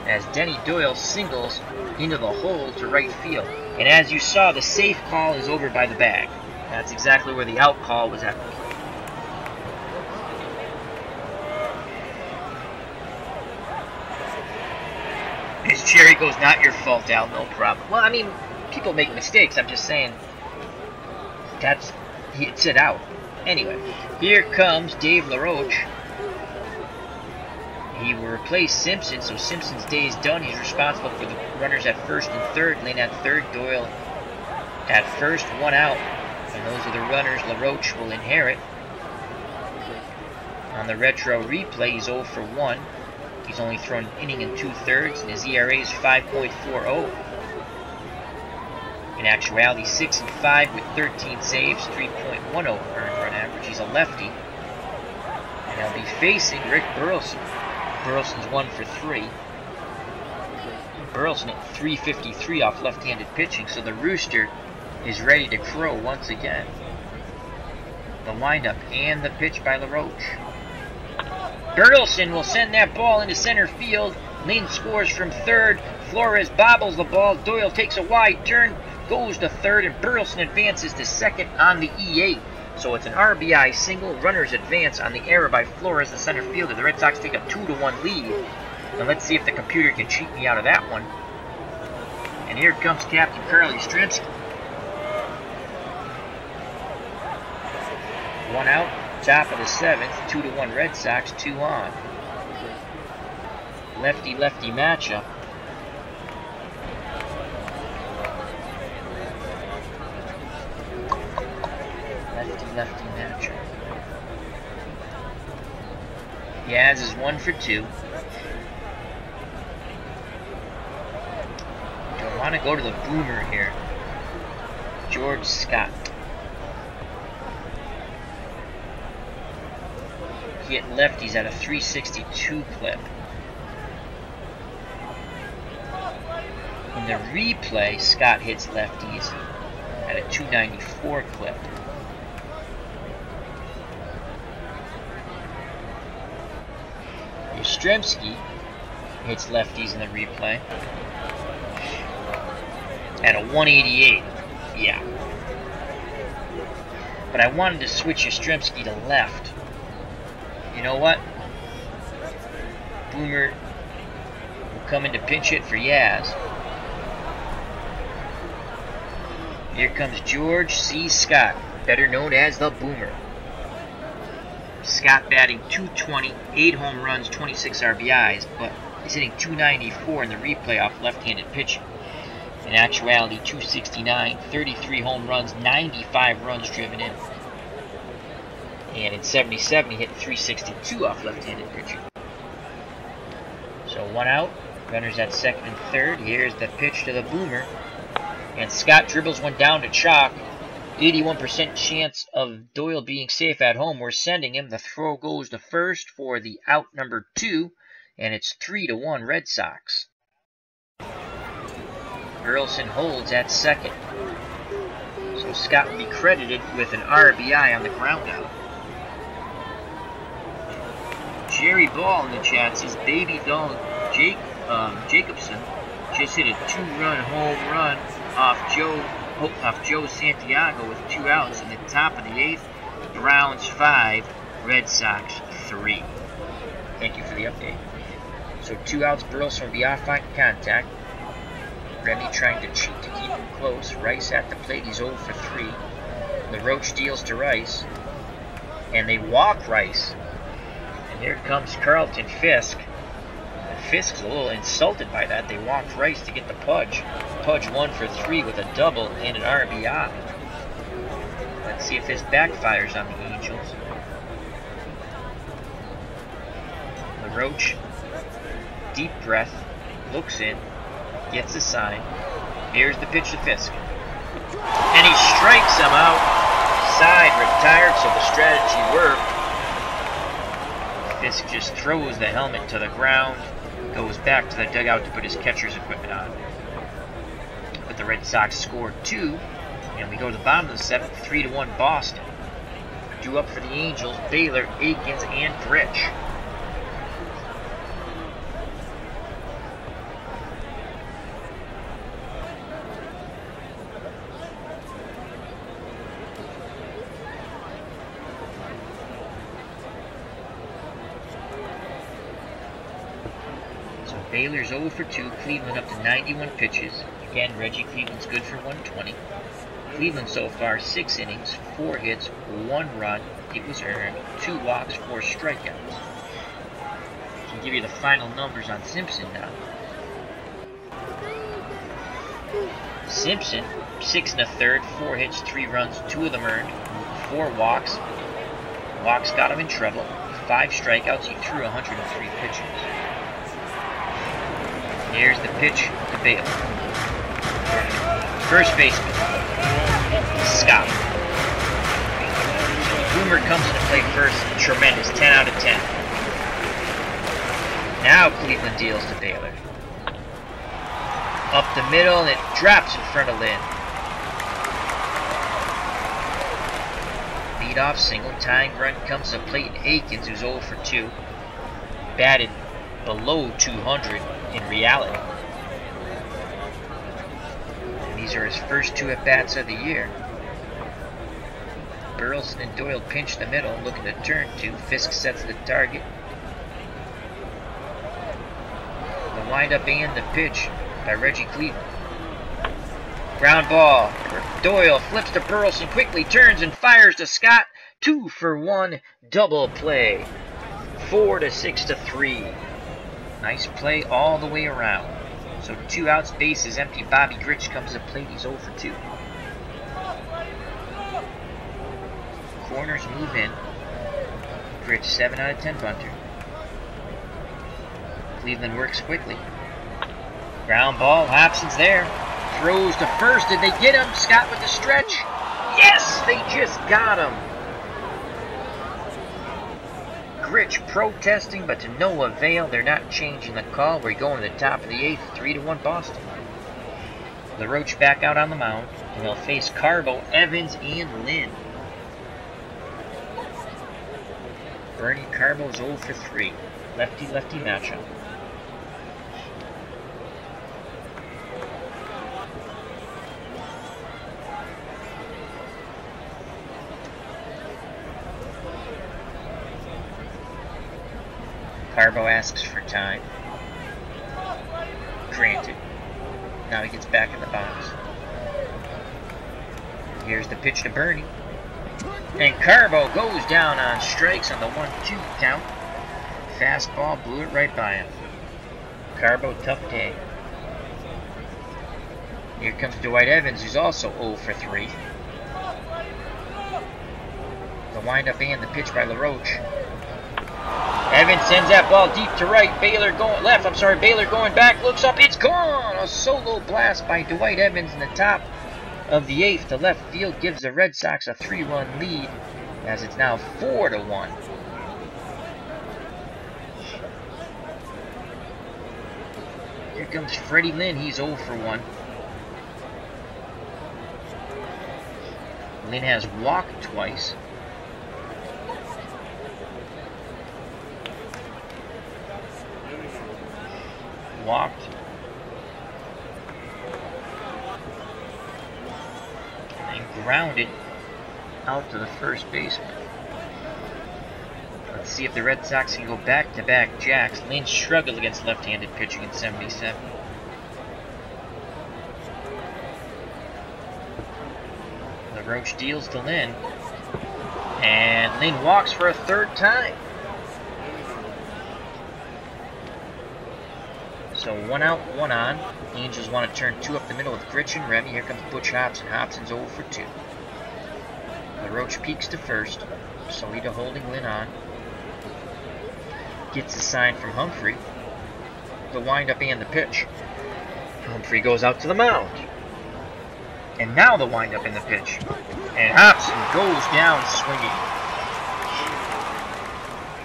[SPEAKER 1] as Denny Doyle singles into the hole to right field. And as you saw, the safe call is over by the bag. That's exactly where the out call was at. As Jerry goes, not your fault, Al, no problem. Well, I mean, people make mistakes. I'm just saying, it said out. Anyway, here comes Dave LaRoche. He will replace Simpson, so Simpson's day is done. He's responsible for the runners at first and third. Lynn at third, Doyle at first, 1 out. And those are the runners LaRoche will inherit. On the retro replay, he's 0 for 1. He's only thrown an inning and 2/3, and his ERA is 5.40. In actuality, 6-5 with 13 saves, 3.10 earned run average. He's a lefty. And he'll be facing Rick Burleson. Burleson's 1 for 3. Burleson at 353 off left-handed pitching, so the Rooster is ready to crow once again. The windup and the pitch by LaRoche. Burleson will send that ball into center field. Lynn scores from third. Flores bobbles the ball. Doyle takes a wide turn, goes to third, and Burleson advances to second on the E8. So it's an RBI single. Runners advance on the error by Flores, the center fielder. The Red Sox take a 2-1 lead. And let's see if the computer can cheat me out of that one. And here comes Captain Carly Yastrzemski. 1 out, top of the 7th, 2-1 Red Sox, 2 on. Lefty-lefty matchup. Lefty-lefty matchup. Yaz is 1 for 2. Do I want to go to the boomer here? George Scott. He hit lefties at a 362 clip. In the replay, Scott hits lefties at a 294 clip. Yastrzemski Hits lefties in the replay. At a 188. Yeah. But I wanted to switch Yastrzemski to left. You know what? Boomer will come in to pinch hit for Yaz. Here comes George C. Scott, better known as the Boomer. Scott batting .220, 8 home runs, 26 RBIs, but is hitting .294 in the replay off left-handed pitching. In actuality, .269, 33 home runs, 95 runs driven in. And in 77, he hit .362 off left-handed pitching. So 1 out, runners at second and third. Here's the pitch to the Boomer. And Scott dribbles one down to chalk. 81% chance of Doyle being safe at home. We're sending him. The throw goes to first for the out number 2. And it's 3-1 Red Sox. Burleson holds at second. So Scott will be credited with an RBI on the ground out. Jerry Ball in the chat says baby doll Jacobson just hit a 2-run home run off Joe Santiago with 2 outs in the top of the 8th. Browns 5, Red Sox 3. Thank you for the update. So 2 outs, Burleson will be off on contact. Remy trying to cheat to keep him close. Rice at the plate, he's 0 for 3. LaRoche deals to Rice. And they walk Rice. And here comes Carlton Fisk. Fisk's a little insulted by that. They walked Rice to get the Pudge. Pudge 1 for 3 with a double and an RBI. Let's see if this backfires on the Angels. LaRoche, deep breath, looks in, gets a sign. Here's the pitch to Fisk. And he strikes him out. Side retired, so the strategy worked. Fisk just throws the helmet to the ground. Goes back to the dugout to put his catcher's equipment on. But the Red Sox scored 2, and we go to the bottom of the 7th, 3-1 Boston. Due up for the Angels, Baylor, Aikens, and Grich. Baylor's 0 for 2, Cleveland up to 91 pitches. Again, Reggie Cleveland's good for 120. Cleveland so far, 6 innings, 4 hits, 1 run. It was earned, 2 walks, 4 strikeouts. I'll give you the final numbers on Simpson now. Simpson, 6 1/3, 4 hits, 3 runs, 2 of them earned, 4 walks. Walks got him in trouble. 5 strikeouts, he threw 103 pitches. Here's the pitch to Baylor. First baseman, Scott. Boomer comes into play first, tremendous, 10 out of 10. Now Cleveland deals to Baylor. Up the middle, and it drops in front of Lynn. Leadoff single, tying run comes to plate in Aikens, who's 0 for 2. Batted below 200 in reality. And these are his first 2 at-bats of the year. Burleson and Doyle pinch the middle, looking to turn to. Fisk sets the target. The windup and the pitch by Reggie Cleveland. Ground ball. Doyle flips to Burleson, quickly turns and fires to Scott. 2 for 1 double play. 4 to 6 to 3. Nice play all the way around. So 2 outs, bases empty. Bobby Grich comes to plate. He's 0 for 2. Corners move in. Grich 7 out of 10 bunter. Cleveland works quickly. Ground ball. Hobson's there. Throws to first. Did they get him? Scott with the stretch. Yes! They just got him. Grich protesting, but to no avail. They're not changing the call. We're going to the top of the 8th, 3-1 Boston. LaRoche back out on the mound, and they'll face Carbo, Evans, and Lynn. Bernie Carbo's 0 for 3. Lefty-lefty matchup. Carbo asks for time. Granted. Now he gets back in the box. Here's the pitch to Bernie. And Carbo goes down on strikes on the 1-2 count. Fastball blew it right by him. Carbo, tough day. Here comes Dwight Evans, who's also 0 for 3. The windup and the pitch by LaRoche. Evans sends that ball deep to right. Baylor going left. Baylor going back. Looks up. It's gone. A solo blast by Dwight Evans in the top of the 8th. The left field gives the Red Sox a 3-run lead, as it's now 4-1. Here comes Freddie Lynn. He's 0 for 1. Lynn has walked twice. Walked. And grounded out to the first baseman. Let's see if the Red Sox can go back-to-back jacks. Lynn struggled against left-handed pitching in 77. LaRoche deals to Lynn. And Lynn walks for a 3rd time. So 1 out, 1 on. The Angels want to turn 2 up the middle with Gritchen, Remy. Here comes Butch Hobson. Hobson's 0 for 2. LaRoche peeks to first. Solita holding Lynn on. Gets a sign from Humphrey. The windup and the pitch. Humphrey goes out to the mound. And now the windup and the pitch. And Hobson goes down swinging.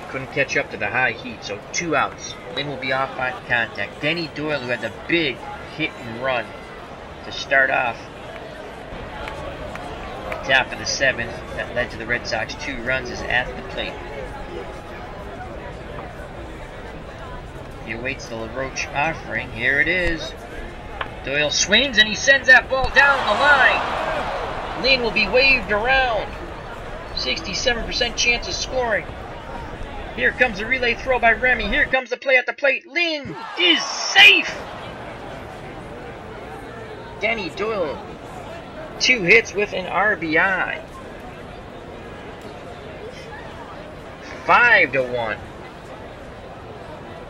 [SPEAKER 1] Couldn't catch up to the high heat, so 2 outs. Lynn will be off on contact. Denny Doyle, who had the big hit and run to start off the top of the 7th, that led to the Red Sox 2 runs, is at the plate. He awaits the LaRoche offering. Here it is. Doyle swings and he sends that ball down the line. Lynn will be waved around. 67% chance of scoring. Here comes the relay throw by Remy. Here comes the play at the plate. Lynn is safe. Denny Doyle, 2 hits with an RBI. 5-1.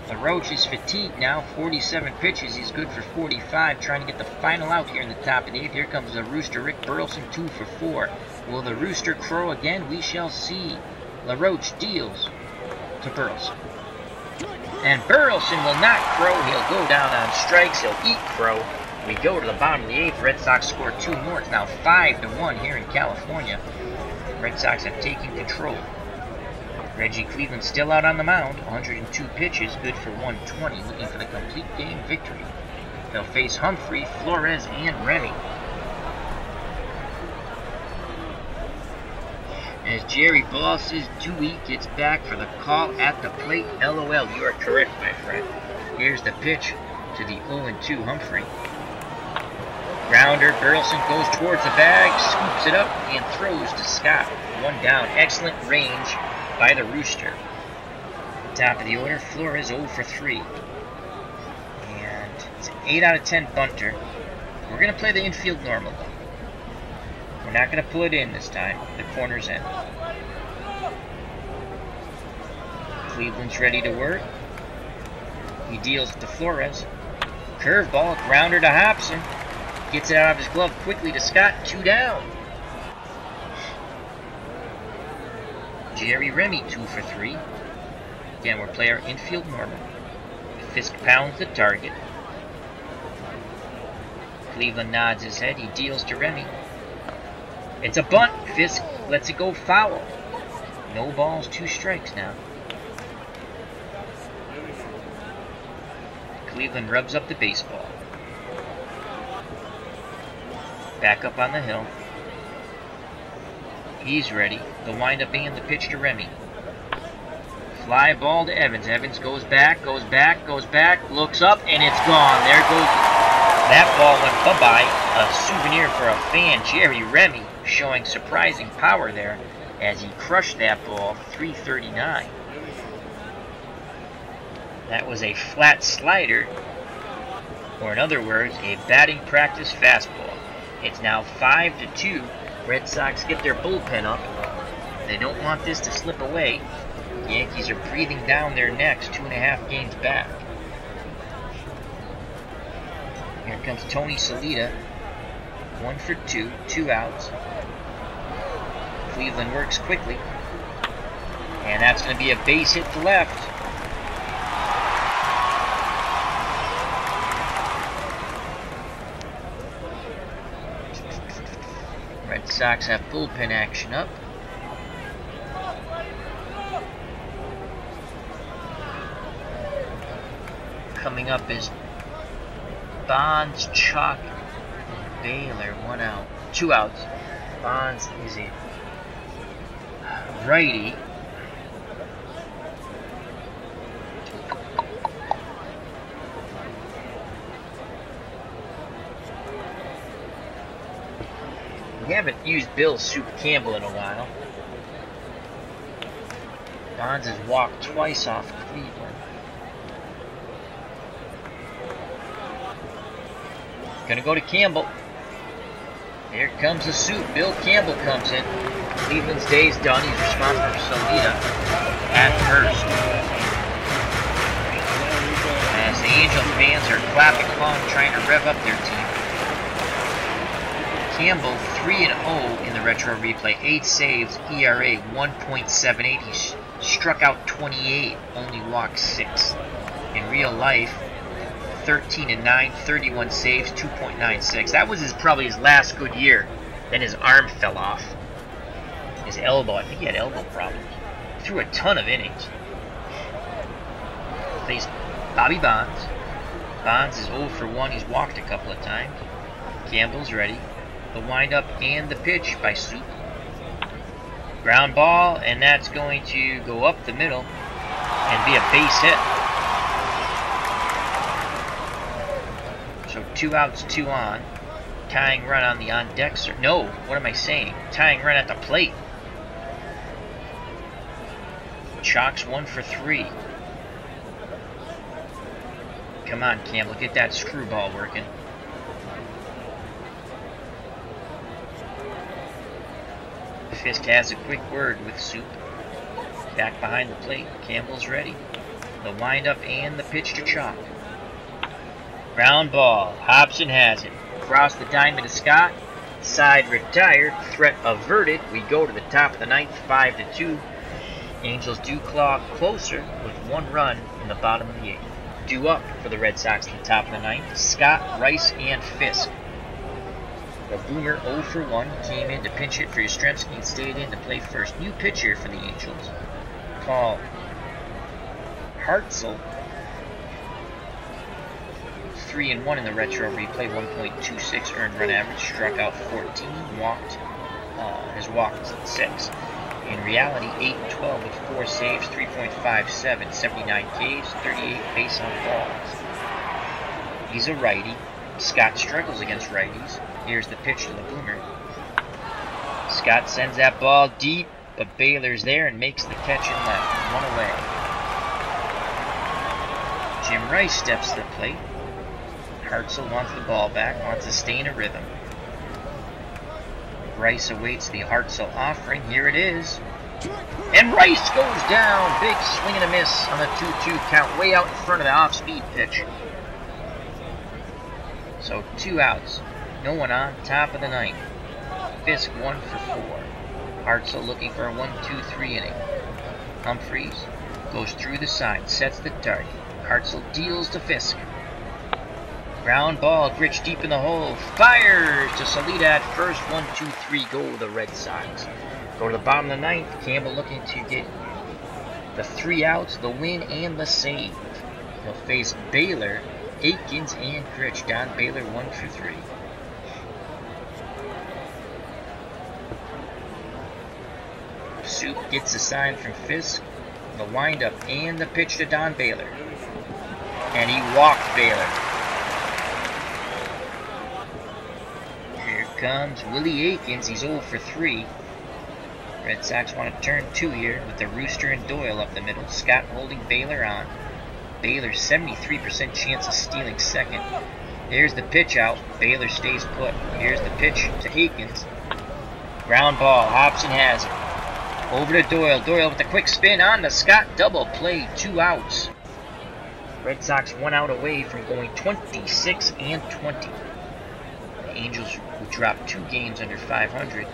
[SPEAKER 1] LaRoche is fatigued now. 47 pitches. He's good for 45. Trying to get the final out here in the top of the 8th. Here comes the Rooster, Rick Burleson, 2 for 4. Will the Rooster crow again? We shall see. LaRoche deals to Burleson. And Burleson will not crow. He'll go down on strikes. He'll eat crow. We go to the bottom of the 8th. Red Sox score 2 more. It's now 5-1 here in California. Red Sox have taken control. Reggie Cleveland still out on the mound. 102 pitches, good for 120. Looking for the complete game victory. They'll face Humphrey, Flores, and Remy. As Jerry Boss's Dewey gets back for the call at the plate. LOL, you are correct, my friend. Here's the pitch to the 0-2 Humphrey. Grounder, Burleson goes towards the bag, scoops it up, and throws to Scott. 1 down. Excellent range by the Rooster. Top of the order, Flores 0 for 3. And it's an 8 out of 10 bunter. We're going to play the infield normal. We're not going to pull it in this time. The corner's in. Cleveland's ready to work. He deals to Flores. Curveball, grounder to Hobson. Gets it out of his glove quickly to Scott. 2 down. Jerry Remy 2 for 3. Again, we're playing our infield normal. Fisk pounds the target. Cleveland nods his head. He deals to Remy. It's a bunt. Fisk lets it go foul. No balls, 2 strikes now. Cleveland rubs up the baseball. Back up on the hill. He's ready. The windup and the pitch to Remy. Fly ball to Evans. Evans goes back, looks up, and it's gone. There goes. That ball went bye-bye. A souvenir for a fan. Jerry Remy showing surprising power there as he crushed that ball. 339. That was a flat slider, or in other words, a batting practice fastball. It's now 5-2. Red Sox get their bullpen up. They don't want this to slip away. The Yankees are breathing down their necks, 2.5 games back. Here comes Tony Solita. 1 for 2, 2 outs. Cleveland works quickly. And that's going to be a base hit to left. Red Sox have bullpen action up. Coming up is Bonds, Chalk, Baylor, 1 out. 2 outs. Bonds is a righty. We haven't used Bill Soup Campbell in a while. Bonds has walked twice off Cleveland. Gonna go to Campbell. Here comes the Soup. Bill Campbell comes in. Cleveland's day's done. He's responsible for Solita at first. As the Angel fans are clapping along, trying to rev up their team. Campbell 3-0 in the retro replay, 8 saves, ERA 1.78. He struck out 28, only walked 6. In real life, 13-9, 31 saves, 2.96. That was probably his last good year. Then his arm fell off. His elbow, I think he had elbow problems. Threw a ton of innings. Faced Bobby Bonds. Bonds is 0 for 1. He's walked a couple of times. Campbell's ready. The windup and the pitch by Soup. Ground ball, and that's going to go up the middle and be a base hit. So 2 outs, 2 on. Tying run on the on deck. No, what am I saying? Tying run at the plate. Chalk's 1 for 3. Come on, Campbell, get that screwball working. Fisk has a quick word with Soup. Back behind the plate. Campbell's ready. The windup and the pitch to Chalk. Ground ball. Hobson has it. Across the diamond to Scott. Side retired. Threat averted. We go to the top of the ninth. 5-2. Angels do claw closer with 1 run in the bottom of the 8th. Due up for the Red Sox at the top of the 9th. Scott, Rice, and Fisk. The Boomer 0 for 1 came in to pinch hit for Yastrzemski and stayed in to play first. New pitcher for the Angels, Paul Hartzell. 3-1 in the retro replay, 1.26 earned run average, struck out 14, has walked 6. In reality, 8-12 with 4 saves, 3.57, 79 Ks, 38 base on balls. He's a righty. Scott struggles against righties. Here's the pitch to the Boomer. Scott sends that ball deep, but Baylor's there and makes the catch and left. 1 away. Jim Rice steps to the plate. Hartzell wants the ball back, wants to stay in a rhythm. Rice awaits the Hartzell offering. Here it is. And Rice goes down. Big swing and a miss on the 2-2 count, way out in front of the off-speed pitch. So 2 outs. No one on, top of the 9th. Fisk 1 for 4. Hartzell looking for a 1-2-3 inning. Humphreys goes through the side, sets the target. Hartzell deals to Fisk. Ground ball, Grich deep in the hole, fires to Solita at first. 1-2-3 go the Red Sox. Go to the bottom of the 9th. Campbell looking to get the 3 outs, the win, and the save. He'll face Baylor, Aikens, and Grich. Don Baylor 1 for 3. Soup gets a sign from Fisk, the windup, and the pitch to Don Baylor. And he walked Baylor. Here comes Willie Aikens. He's 0 for 3. Red Sox want to turn 2 here with the Rooster and Doyle up the middle. Scott holding Baylor on. Baylor 73% chance of stealing second. There's the pitch out. Baylor stays put. Here's the pitch to Akins. Ground ball. Hobson has it. Over to Doyle. Doyle with a quick spin on the Scott. Double play. 2 outs. Red Sox 1 out away from going 26-20. The Angels would drop 2 games under 500.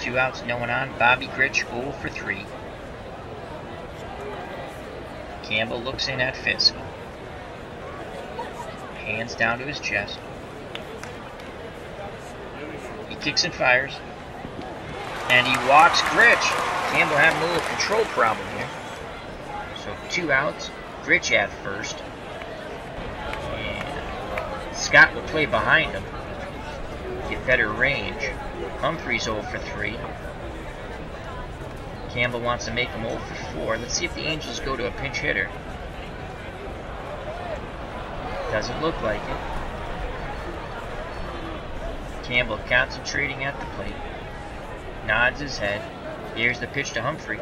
[SPEAKER 1] 2 outs, no one on. Bobby Grich 0 for 3. Campbell looks in at Fisk. Hands down to his chest. He kicks and fires. And he walks Grich. Campbell having a little control problem here. So 2 outs. Grich at first. And Scott will play behind him. Get better range. Humphreys 0 for 3. Campbell wants to make him 0 for 4. Let's see if the Angels go to a pinch hitter. Doesn't look like it. Campbell concentrating at the plate. Nods his head. Here's the pitch to Humphrey.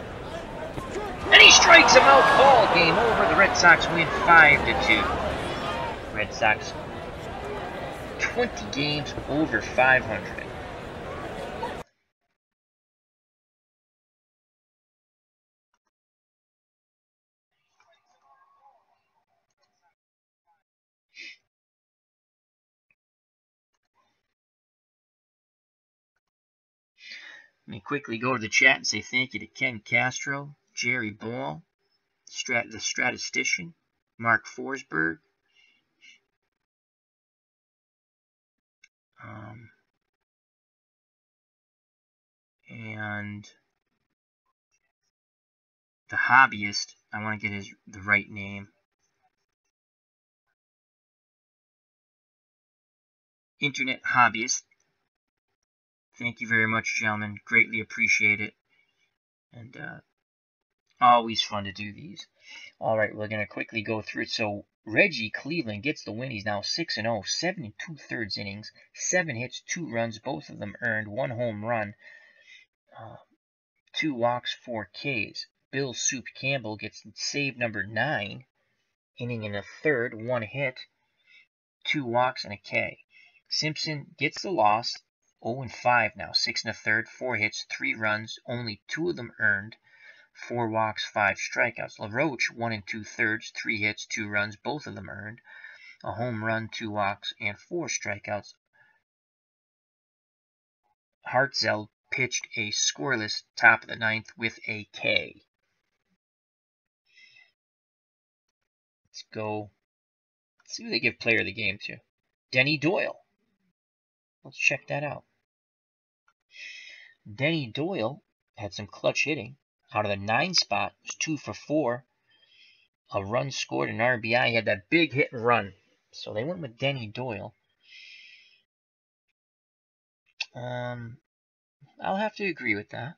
[SPEAKER 1] And he strikes him out. Ball game over. The Red Sox win 5-2. Red Sox 20 games over 500. Let me quickly go to the chat and say thank you to Ken Castro, Jerry Ball, the Statistician, Mark Forsberg, and the Hobbyist. I want to get the right name. Internet Hobbyist. Thank you very much, gentlemen. Greatly appreciate it. And always fun to do these. All right, we're going to quickly go through it. So Reggie Cleveland gets the win. He's now 6-0, 7 2/3 innings, 7 hits, 2 runs, both of them earned, 1 home run, 2 walks, 4 Ks. Bill Soup Campbell gets save number 9, inning and a third, 1 hit, 2 walks, and a K. Simpson gets the loss. 0-5 now, 6 1/3, 4 hits, 3 runs, only 2 of them earned, 4 walks, 5 strikeouts. LaRoche 1 2/3, 3 hits, 2 runs, both of them earned, a home run, 2 walks, and 4 strikeouts. Hartzell pitched a scoreless top of the 9th with a K. Let's go. Let's see who they give player of the game to. Denny Doyle. Let's check that out. Denny Doyle had some clutch hitting. Out of the 9 spot, was 2 for 4. A run scored, an RBI. He had that big hit and run. So they went with Denny Doyle. I'll have to agree with that.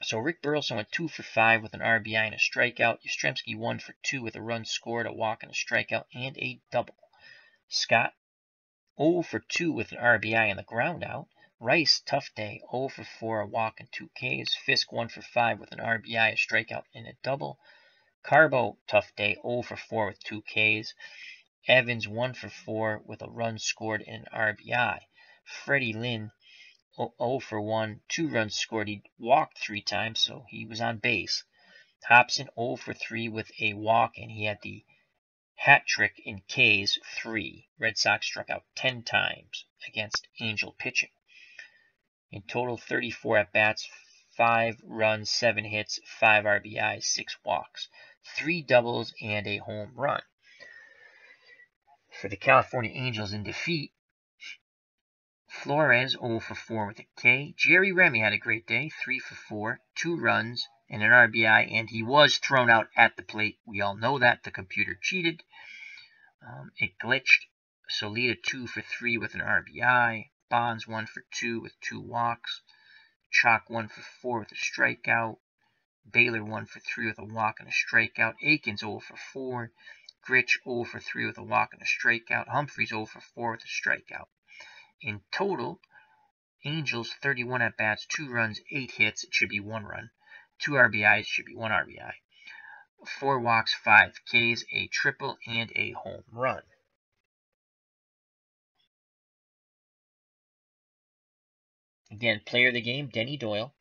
[SPEAKER 1] So Rick Burleson went 2 for 5 with an RBI and a strikeout. Yastrzemski 1 for 2 with a run scored, a walk, and a strikeout, and a double. Scott 0 for 2 with an RBI and the ground out. Rice, tough day, 0 for 4, a walk, and 2 Ks. Fisk 1 for 5 with an RBI, a strikeout, and a double. Carbo, tough day, 0 for 4 with 2 Ks. Evans 1 for 4 with a run scored and an RBI. Freddie Lynn 0 for 1, 2 runs scored. He walked 3 times, so he was on base. Hobson 0 for 3 with a walk, and he had the hat trick in Ks 3. Red Sox struck out 10 times against Angel pitching. In total, 34 at-bats, 5 runs, 7 hits, 5 RBIs, 6 walks, 3 doubles, and a home run. For the California Angels in defeat, Flores 0 for 4 with a K. Jerry Remy had a great day, 3 for 4, 2 runs, and an RBI, and he was thrown out at the plate. We all know that. The computer cheated. It glitched. Solita 2 for 3 with an RBI. Bonds 1 for 2 with 2 walks. Chalk 1 for 4 with a strikeout. Baylor 1 for 3 with a walk and a strikeout. Akins 0 for 4. Grich 0 for 3 with a walk and a strikeout. Humphreys 0 for 4 with a strikeout. In total, Angels 31 at-bats, 2 runs, 8 hits. It should be 1 run. 2 RBIs should be 1 RBI. 4 walks, 5 Ks, a triple, and a home run. Again, player of the game, Denny Doyle.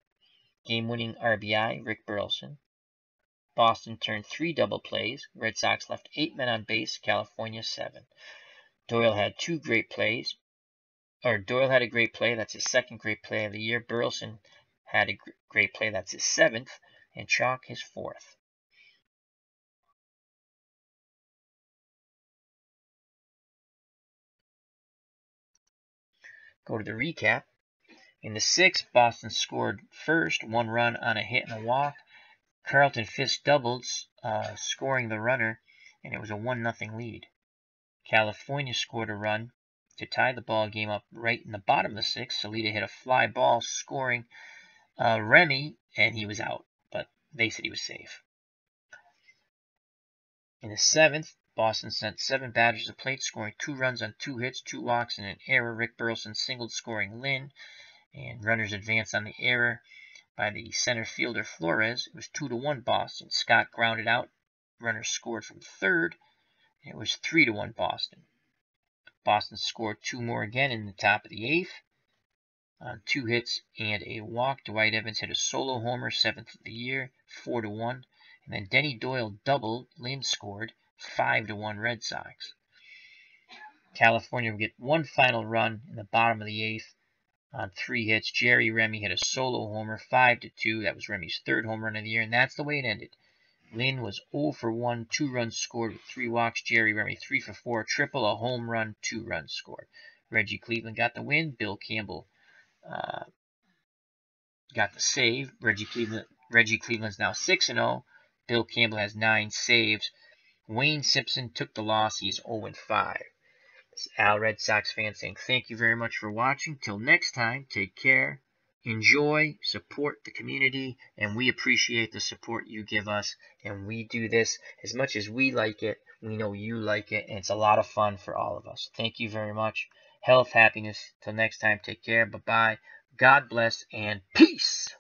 [SPEAKER 1] Game-winning RBI, Rick Burleson. Boston turned 3 double plays. Red Sox left 8 men on base, California 7. Doyle had 2 great plays. Doyle had a great play. That's his second great play of the year. Burleson had a great play. That's his 7th. And Chalk his 4th. Go to the recap. In the 6th, Boston scored first, 1 run on a hit and a walk. Carlton Fisk doubled, scoring the runner, and it was a 1-0 lead. California scored a run to tie the ball game up right in the bottom of the 6th. Salita hit a fly ball, scoring Remy, and he was out, but they said he was safe. In the 7th, Boston sent 7 batters to the plate, scoring 2 runs on 2 hits, 2 walks, and an error. Rick Burleson singled, scoring Lynn, and runners advanced on the error by the center fielder Flores. It was 2-1 Boston. Scott grounded out. Runners scored from third. It was 3-1 Boston. Boston scored 2 more again in the top of the 8th on 2 hits and a walk. Dwight Evans hit a solo homer, 7th of the year, 4-1. And then Denny Doyle doubled. Lynn scored, 5-1 Red Sox. California would get 1 final run in the bottom of the 8th on 3 hits. Jerry Remy hit a solo homer, 5-2. That was Remy's 3rd home run of the year, and that's the way it ended. Lynn was 0 for 1, 2 runs scored with 3 walks. Jerry Remy 3 for 4, triple, a home run, 2 runs scored. Reggie Cleveland got the win. Bill Campbell got the save. Reggie Cleveland's now 6-0. Bill Campbell has 9 saves. Wayne Simpson took the loss. He's 0-5. This is Al, Red Sox fan, saying thank you very much for watching. Till next time, take care. Enjoy, support the community, and we appreciate the support you give us. And we do this as much as we like it. We know you like it, and it's a lot of fun for all of us. Thank you very much. Health, happiness. Till next time, take care. Bye-bye. God bless, and peace.